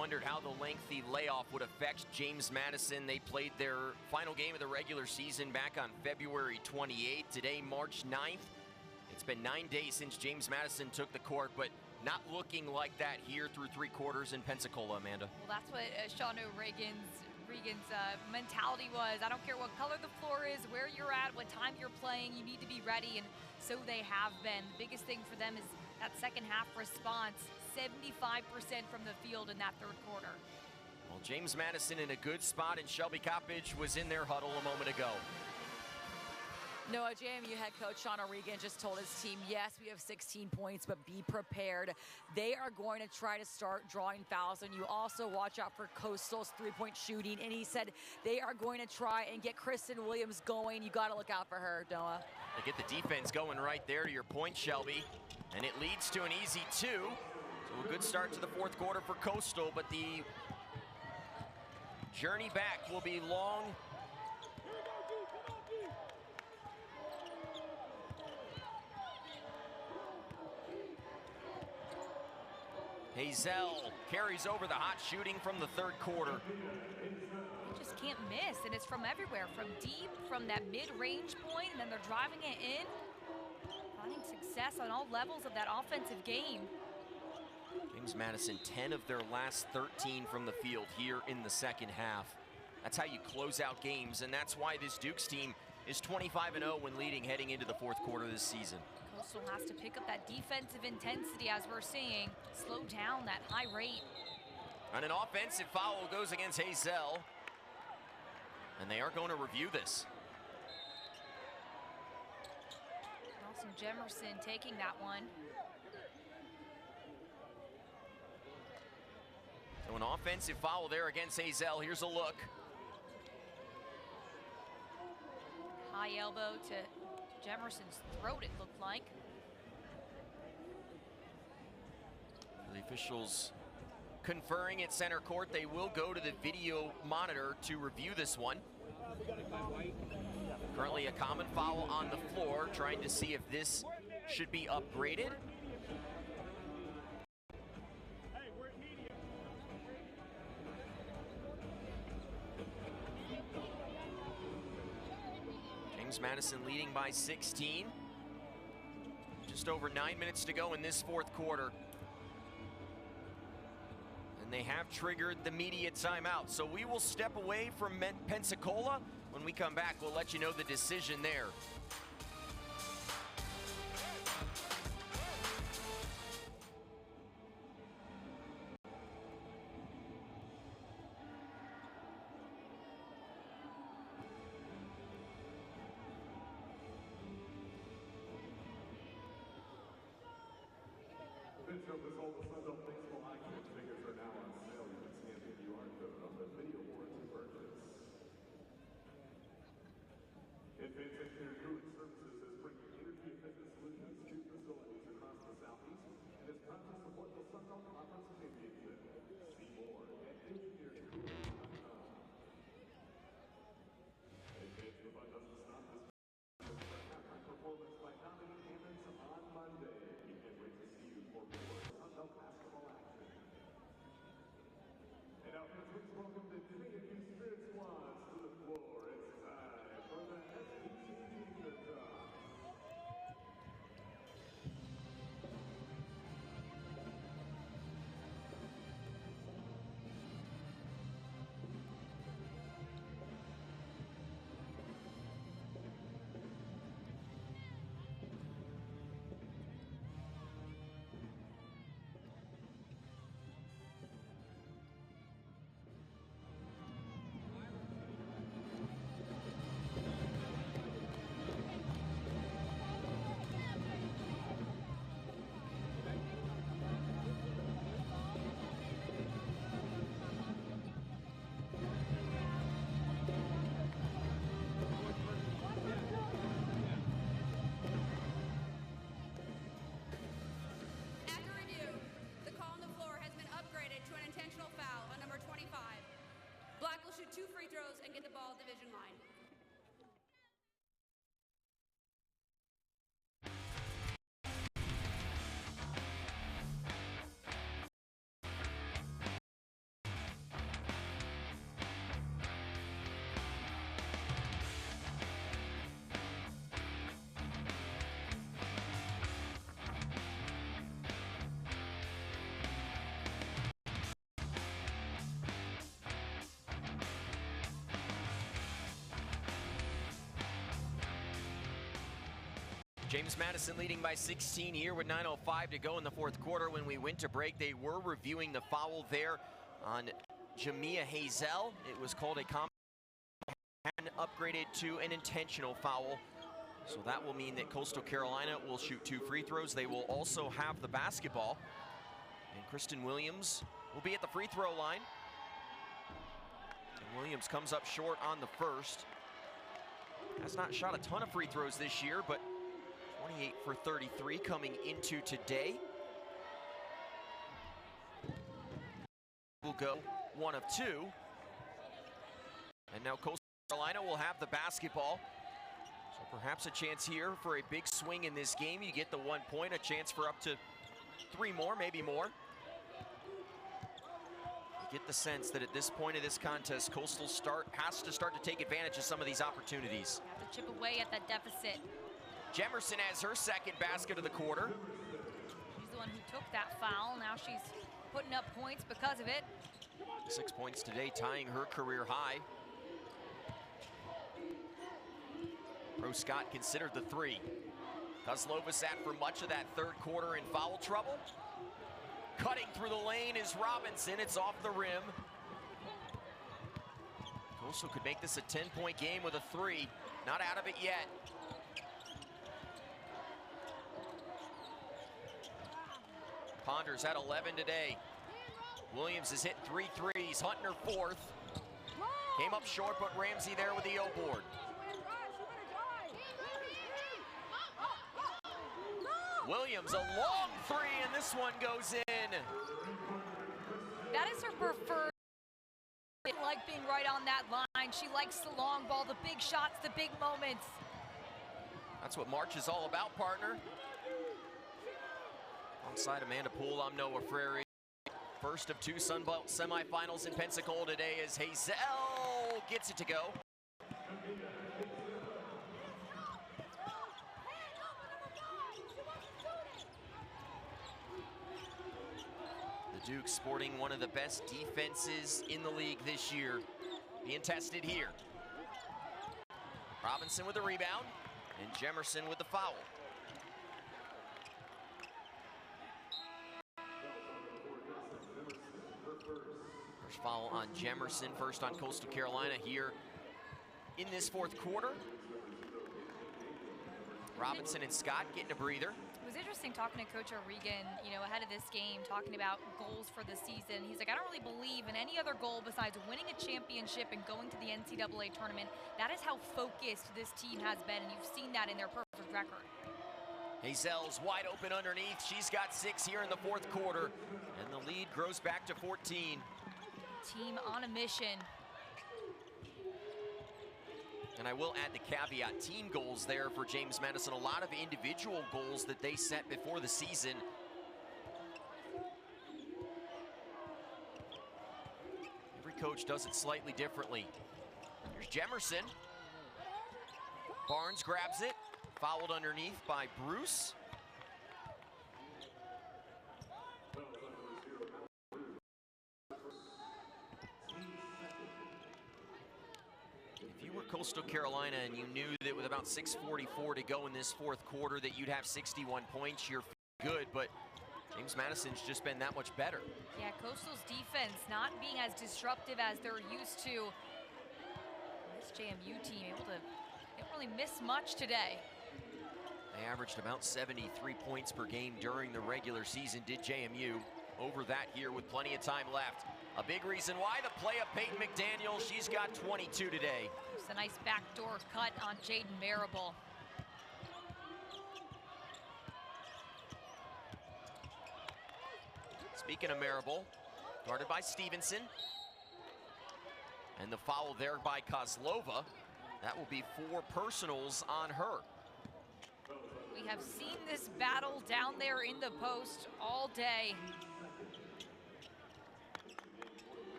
[SPEAKER 1] wondered how the lengthy layoff would affect James Madison. They played their final game of the regular season back on February 28th. Today, March 9th. It's been 9 days since James Madison took the court, but not looking like that here through 3 quarters in Pensacola, Amanda.
[SPEAKER 2] Well, that's what Sean O'Regan's mentality was. I don't care what color the floor is, where you're at, what time you're playing, you need to be ready, and so they have been. The biggest thing for them is that second half response, 75% from the field in that third quarter.
[SPEAKER 1] Well, James Madison in a good spot, and Shelby Coppage was in their huddle a moment ago.
[SPEAKER 3] Noah, JMU head coach Sean O'Regan just told his team, yes, we have 16 points, but be prepared. They are going to try to start drawing fouls, and you also watch out for Coastal's three-point shooting. And he said they are going to try and get Kristen Williams going. You got to look out for her, Noah.
[SPEAKER 1] They get the defense going right there, to your point, Shelby, and it leads to an easy 2. So a good start to the fourth quarter for Coastal, but the journey back will be long. Hazel carries over the hot shooting from the third quarter.
[SPEAKER 2] You just can't miss, and it's from everywhere, from deep, from that mid-range point, and then they're driving it in, finding success on all levels of that offensive game.
[SPEAKER 1] James Madison, 10 of their last 13 from the field here in the second half. That's how you close out games, and that's why this Dukes team is 25-0 when leading heading into the fourth quarter this season.
[SPEAKER 2] Coastal has to pick up that defensive intensity, as we're seeing, slow down that high rate.
[SPEAKER 1] And an offensive foul goes against Hazel, and they are going to review this.
[SPEAKER 2] Nelson Jemerson taking that one.
[SPEAKER 1] So an offensive foul there against Hazel. Here's a look.
[SPEAKER 2] High elbow to Jemerson's throat, it looked like.
[SPEAKER 1] The officials conferring at center court. They will go to the video monitor to review this one. Currently a common foul on the floor, trying to see if this should be upgraded. James Madison leading by 16. Just over 9 minutes to go in this fourth quarter. And they have triggered the media timeout. So we will step away from Pensacola. When we come back, we'll let you know the decision there. James Madison leading by 16 here with 9:05 to go in the fourth quarter. When we went to break, they were reviewing the foul there on Jamia Hazel. It was called a common and upgraded to an intentional foul. So that will mean that Coastal Carolina will shoot 2 free throws. They will also have the basketball. And Kristen Williams will be at the free throw line. And Williams comes up short on the first. Has not shot a ton of free throws this year, but 28 for 33 coming into today. Will go 1 of 2. And now Coastal Carolina will have the basketball. So perhaps a chance here for a big swing in this game. You get the 1 point, a chance for up to 3 more, maybe more. You get the sense that at this point of this contest, Coastal has to start to take advantage of some of these opportunities.
[SPEAKER 2] Have to chip away at that deficit.
[SPEAKER 1] Jemerson has her second basket of the quarter.
[SPEAKER 2] She's the one who took that foul. Now she's putting up points because of it.
[SPEAKER 1] 6 points today, tying her career high. Rose Scott considered the 3. Kozlova sat for much of that third quarter in foul trouble. Cutting through the lane is Robinson. It's off the rim. Coastal could make this a 10-point game with a 3. Not out of it yet. Ponders had 11 today. Williams has hit 3 threes, hunting her 4th. Came up short, but Ramsey there with the O board. Williams, a long 3, and this one goes in.
[SPEAKER 2] That is her preferred. She likes being right on that line. She likes the long ball, the big shots, the big moments.
[SPEAKER 1] That's what March is all about, partner. Alongside Amanda Poole, I'm Noah Frary. First of 2 Sunbelt semifinals in Pensacola today as Hazel gets it to go. The Dukes sporting one of the best defenses in the league this year, being tested here. Robinson with the rebound, and Jemerson with the foul. First foul on Jemerson, first on Coastal Carolina here in this fourth quarter. Robinson and Scott getting a breather.
[SPEAKER 2] It was interesting talking to Coach O'Regan, ahead of this game, talking about goals for the season. He's like, I don't really believe in any other goal besides winning a championship and going to the NCAA tournament. That is how focused this team has been, and you've seen that in their perfect record.
[SPEAKER 1] Hazel's wide open underneath. She's got 6 here in the fourth quarter, and the lead grows back to 14.
[SPEAKER 2] Team on a mission.
[SPEAKER 1] And I will add the caveat, team goals there for James Madison. A lot of individual goals that they set before the season. Every coach does it slightly differently. Here's Jemerson. Barnes grabs it, fouled underneath by Bruce. Coastal Carolina and you knew that with about 6:44 to go in this fourth quarter that you'd have 61 points, you're good, but James Madison's just been that much better.
[SPEAKER 2] Yeah, Coastal's defense not being as disruptive as they're used to. This JMU team able to, they don't really miss much today.
[SPEAKER 1] They averaged about 73 points per game during the regular season, did JMU. Over that here with plenty of time left. A big reason why, the play of Peyton McDaniel. She's got 22 today.
[SPEAKER 2] It's a nice backdoor cut on Jaden Marable.
[SPEAKER 1] Speaking of Marable, guarded by Stevenson. And the foul there by Kozlova. That will be 4 personals on her.
[SPEAKER 2] We have seen this battle down there in the post all day.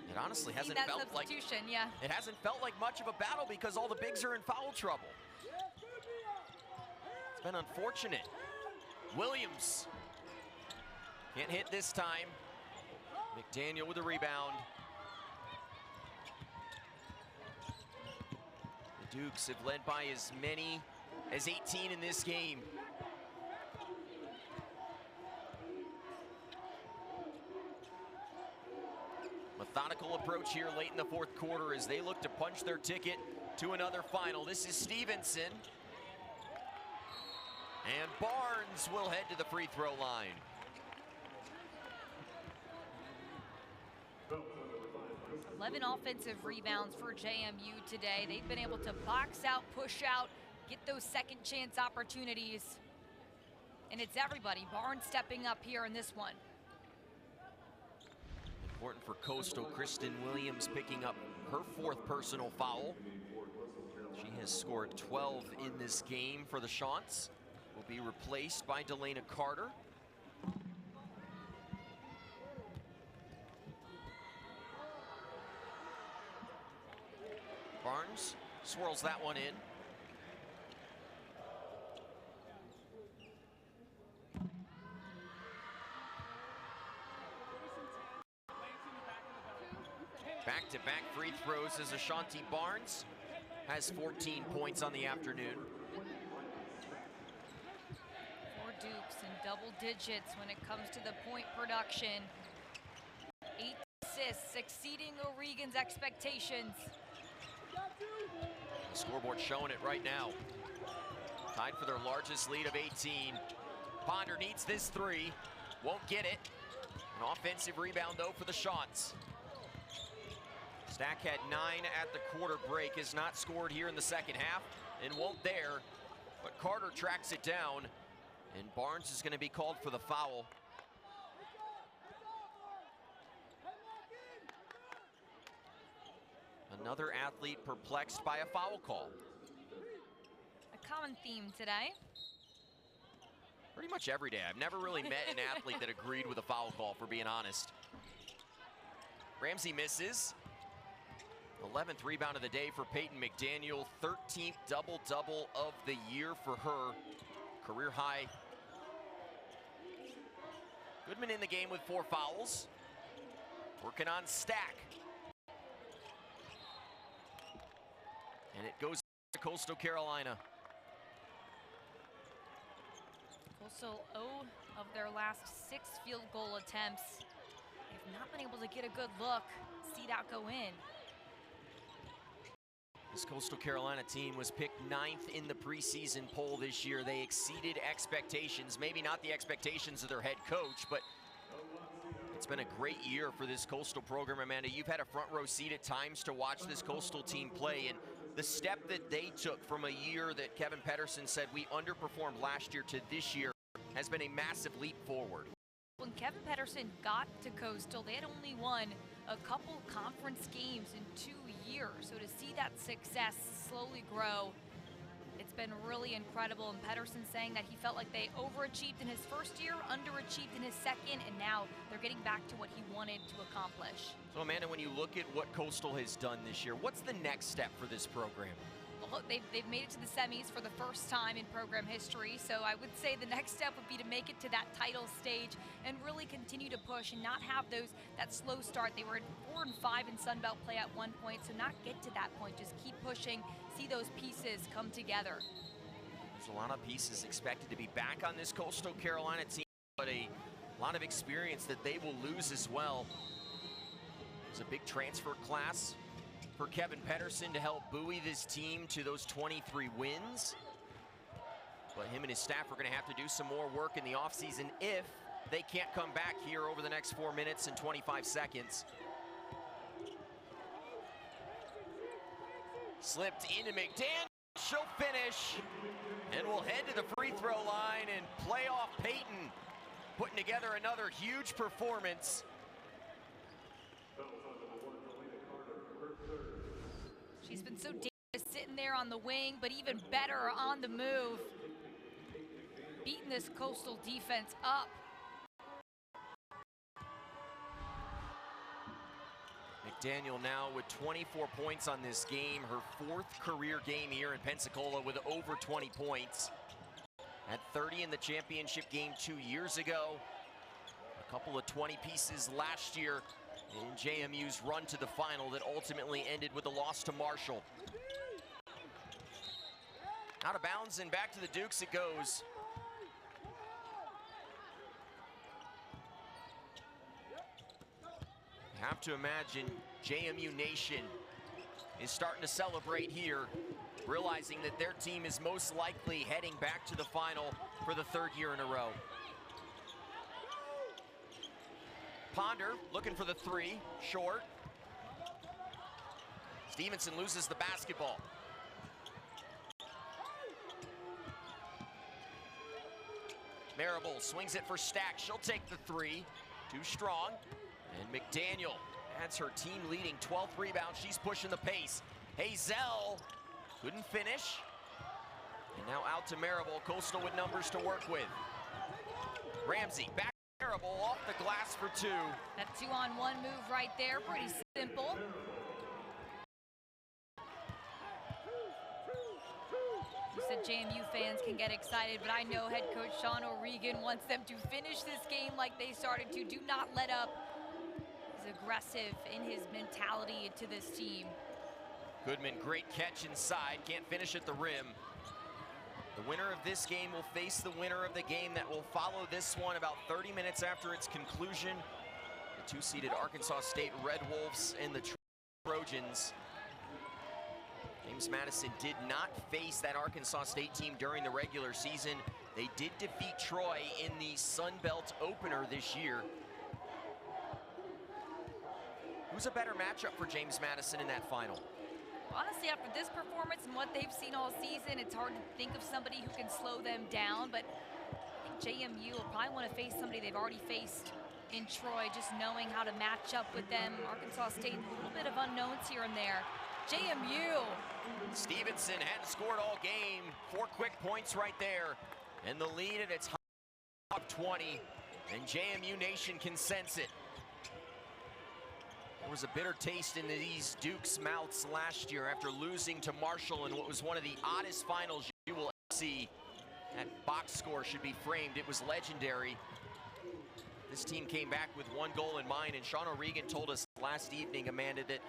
[SPEAKER 1] It honestly hasn't felt like it hasn't felt like much of a battle because all the bigs are in foul trouble. It's been unfortunate. Williams can't hit this time. McDaniel with the rebound. The Dukes have led by as many as 18 in this game. Methodical approach here late in the fourth quarter as they look to punch their ticket to another final. This is Stevenson. And Barnes will head to the free throw line.
[SPEAKER 2] Eleven offensive rebounds for JMU today. They've been able to box out, push out, get those second chance opportunities. And it's everybody. Barnes stepping up here in this one.
[SPEAKER 1] Important for Coastal. Kristen Williams picking up her fourth personal foul. She has scored 12 in this game for the Chants. Will be replaced by Delana Carter. Barnes swirls that one in. Back-to-back free throws as Ashanti Barnes has 14 points on the afternoon.
[SPEAKER 2] 4 Dukes in double digits when it comes to the point production. 8 assists, exceeding O'Regan's expectations.
[SPEAKER 1] The scoreboard showing it right now. Tied for their largest lead of 18. Ponder needs this 3, won't get it. An offensive rebound though for the Chants. Stack had 9 at the quarter break, has not scored here in the second half and won't there, but Carter tracks it down and Barnes is going to be called for the foul. Another athlete perplexed by a foul call.
[SPEAKER 2] A common theme today.
[SPEAKER 1] Pretty much every day. I've never really met an athlete that agreed with a foul call, for being honest. Ramsey misses. 11th rebound of the day for Peyton McDaniel. 13th double-double of the year for her. Career high. Goodman in the game with 4 fouls. Working on Stack. And it goes to Coastal Carolina.
[SPEAKER 2] Coastal 0 of their last 6 field goal attempts. They've not been able to get a good look, see that go in.
[SPEAKER 1] This Coastal Carolina team was picked 9th in the preseason poll this year. They exceeded expectations, maybe not the expectations of their head coach, but it's been a great year for this Coastal program. Amanda, you've had a front row seat at times to watch this Coastal team play, and the step that they took from a year that Kevin Pedersen said we underperformed last year to this year has been a massive leap forward.
[SPEAKER 2] When Kevin Pedersen got to Coastal, they had only won a couple conference games in 2 years. So to see that success slowly grow, it's been really incredible. And Pedersen saying that he felt like they overachieved in his first year, underachieved in his second, and now they're getting back to what he wanted to accomplish.
[SPEAKER 1] So Amanda, when you look at what Coastal has done this year, what's the next step for this program?
[SPEAKER 2] Well, they've made it to the semis for the first time in program history, so I would say the next step would be to make it to that title stage and really continue to push and not have that slow start. They were at 4 and 5 in Sun Belt play at one point, so not get to that point, just keep pushing, see those pieces come together.
[SPEAKER 1] There's a lot of pieces expected to be back on this Coastal Carolina team, but a lot of experience that they will lose as well. There's a big transfer class for Kevin Pedersen to help buoy this team to those 23 wins. But him and his staff are going to have to do some more work in the offseason if they can't come back here over the next 4 minutes and 25 seconds. Slipped into McDaniel. She'll finish. And we'll head to the free throw line and play off Peyton, putting together another huge performance.
[SPEAKER 2] She's been so dangerous sitting there on the wing, but even better on the move. Beating this Coastal defense up.
[SPEAKER 1] McDaniel now with 24 points on this game, her 4th career game here in Pensacola with over 20 points. Had 30 in the championship game 2 years ago. A couple of 20 pieces last year in JMU's run to the final that ultimately ended with a loss to Marshall. Out of bounds and back to the Dukes it goes. You have to imagine JMU Nation is starting to celebrate here, realizing that their team is most likely heading back to the final for the third year in a row. Ponder looking for the three, short. Stevenson loses the basketball. Marable swings it for Stack. She'll take the three. Too strong. And McDaniel adds her team-leading 12th rebound. She's pushing the pace. Hazel couldn't finish. And now out to Marable. Coastal with numbers to work with. Ramsey back to Marable off the glass for two.
[SPEAKER 2] That 2-on-1 move right there, pretty simple. You said JMU fans can get excited, but I know head coach Sean O'Regan wants them to finish this game like they started to. Do not let up. He's aggressive in his mentality to this team.
[SPEAKER 1] Goodman, great catch inside, can't finish at the rim. The winner of this game will face the winner of the game that will follow this one about 30 minutes after its conclusion. The two-seeded Arkansas State Red Wolves and the Trojans. James Madison did not face that Arkansas State team during the regular season. They did defeat Troy in the Sun Belt opener this year. Who's a better matchup for James Madison in that final?
[SPEAKER 2] Honestly, after this performance and what they've seen all season, it's hard to think of somebody who can slow them down, but I think JMU will probably want to face somebody they've already faced in Troy, just knowing how to match up with them. Arkansas State, a little bit of unknowns here and there. JMU.
[SPEAKER 1] Stevenson hadn't scored all game. 4 quick points right there. And the lead at its top 20. And JMU Nation can sense it. There was a bitter taste in these Dukes' mouths last year after losing to Marshall in what was one of the oddest finals you will see. That box score should be framed. It was legendary. This team came back with 1 goal in mind, and Sean O'Regan told us last evening, Amanda, that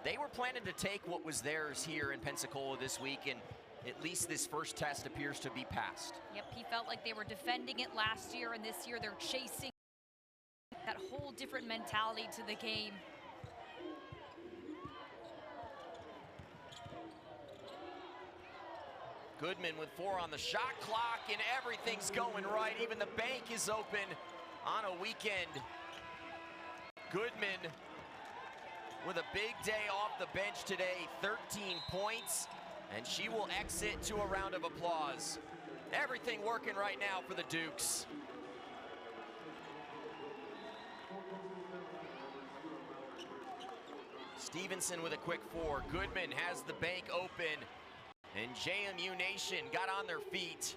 [SPEAKER 1] they were planning to take what was theirs here in Pensacola this week, and at least this first test appears to be passed.
[SPEAKER 2] Yep, he felt like they were defending it last year, and this year they're chasing that whole different mentality to the game.
[SPEAKER 1] Goodman with 4 on the shot clock, and everything's going right. Even the bank is open on a weekend. Goodman with a big day off the bench today, 13 points, and she will exit to a round of applause. Everything working right now for the Dukes. Stevenson with a quick 4. Goodman has the bank open, and JMU Nation got on their feet.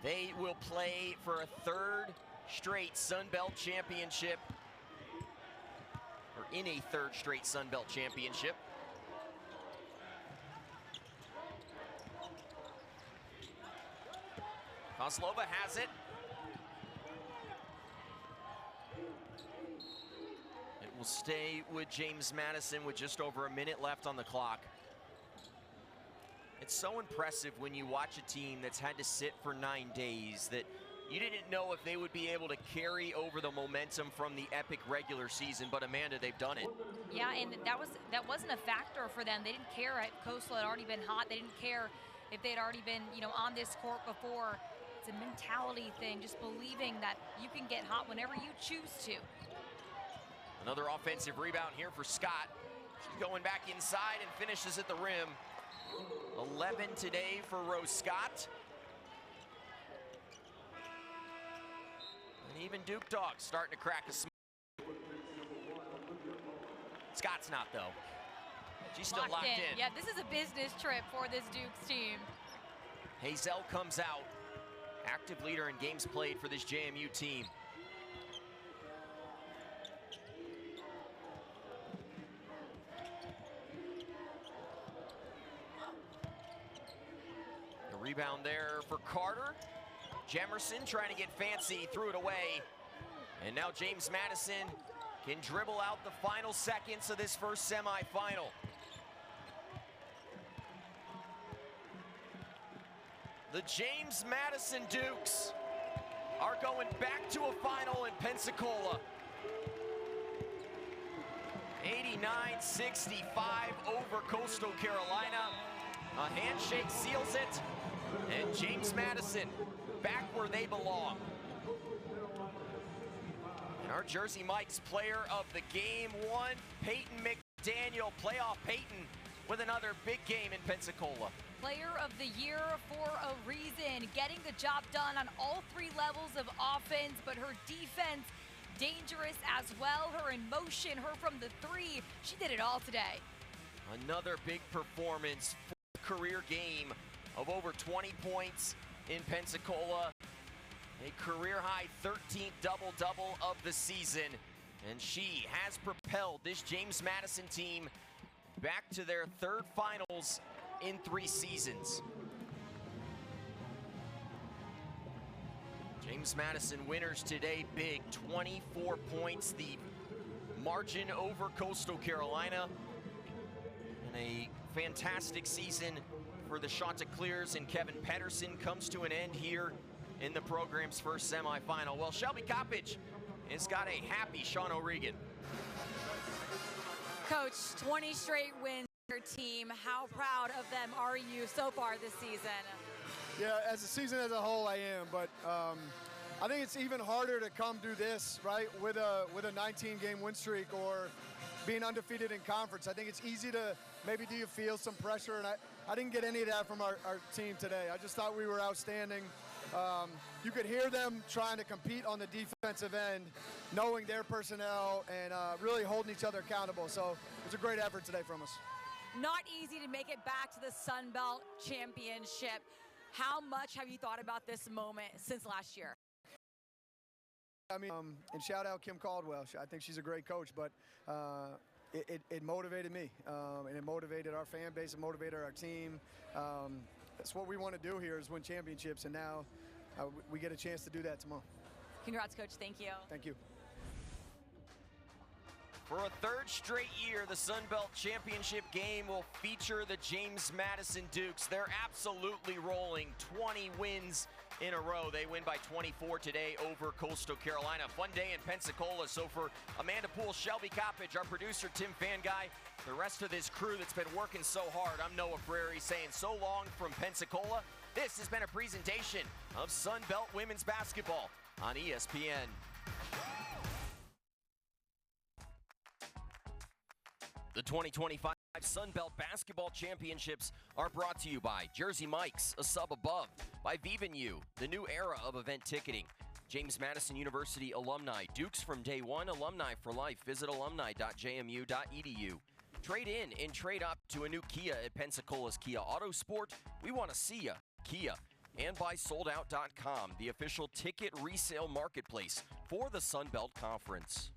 [SPEAKER 1] They will play for a 3rd straight Sun Belt championship, or in a 3rd straight Sun Belt championship. Kozlova has it. It will stay with James Madison with just over a minute left on the clock. It's so impressive when you watch a team that's had to sit for 9 days that you didn't know if they would be able to carry over the momentum from the epic regular season, but Amanda, they've done it.
[SPEAKER 2] Yeah, and that wasn't a factor for them. They didn't care if Coastal had already been hot. They didn't care if they'd already been, on this court before. It's a mentality thing, just believing that you can get hot whenever you choose to.
[SPEAKER 1] Another offensive rebound here for Scott. She's going back inside and finishes at the rim. 11 today for Rose Scott. And even Duke Dogs starting to crack a smoke. Scott's not, though. She's still locked in.
[SPEAKER 2] Yeah, this is a business trip for this Dukes team.
[SPEAKER 1] Hazel comes out. Active leader in games played for this JMU team. The rebound there for Carter. Jemerson trying to get fancy, threw it away. And now James Madison can dribble out the final seconds of this first semifinal. The James Madison Dukes are going back to a final in Pensacola. 89-65 over Coastal Carolina. A handshake seals it, and James Madison back where they belong. And our Jersey Mike's player of the game one, Peyton McDaniel, playoff Peyton, with another big game in Pensacola.
[SPEAKER 2] Player of the year for a reason, getting the job done on all three levels of offense, but her defense dangerous as well. Her in motion, her from the three, she did it all today.
[SPEAKER 1] Another big performance, career game of over 20 points in Pensacola. A career-high 13th double-double of the season, and she has propelled this James Madison team back to their third finals in 3 seasons. James Madison winners today big, 24 points, the margin over Coastal Carolina, and a fantastic season for the Chanticleers, and Kevin Pedersen comes to an end here in the program's first semifinal. Well, Shelby Coppage has got a happy Sean O'Regan.
[SPEAKER 3] Coach, 20 straight wins for your team. How proud of them are you so far this season?
[SPEAKER 13] Yeah, as a season as a whole, I am, but I think it's even harder to come do this, right, with a 19-game win streak or being undefeated in conference. I think it's easy to maybe do you feel some pressure, and I didn't get any of that from our team today. I just thought we were outstanding. You could hear them trying to compete on the defensive end, knowing their personnel and really holding each other accountable. So it was a great effort today from us.
[SPEAKER 3] Not easy to make it back to the Sun Belt Championship. How much have you thought about this moment since last year?
[SPEAKER 13] I mean, and shout out Kim Caldwell. I think she's a great coach, but it motivated me, and it motivated our fan base, it motivated our team. That's what we want to do here, is win championships, and now we get a chance to do that tomorrow.
[SPEAKER 3] Congrats, Coach. Thank you.
[SPEAKER 13] Thank you.
[SPEAKER 1] For a third straight year, the Sun Belt Championship game will feature the James Madison Dukes. They're absolutely rolling, 20 wins in a row. They win by 24 today over Coastal Carolina. Fun day in Pensacola. So for Amanda Poole, Shelby Coppage, our producer Tim Fanguy, the rest of this crew that's been working so hard, I'm Noah Frary saying so long from Pensacola. This has been a presentation of Sun Belt Women's Basketball on ESPN. The 2025 Sun Belt Basketball Championships are brought to you by Jersey Mike's, a sub above, by VivenU, the new era of event ticketing, James Madison University alumni, Dukes from day one, alumni for life. Visit alumni.jmu.edu. Trade in and trade up to a new Kia at Pensacola's Kia Autosport. We want to see ya, Kia. And by SoldOut.com, the official ticket resale marketplace for the Sun Belt Conference.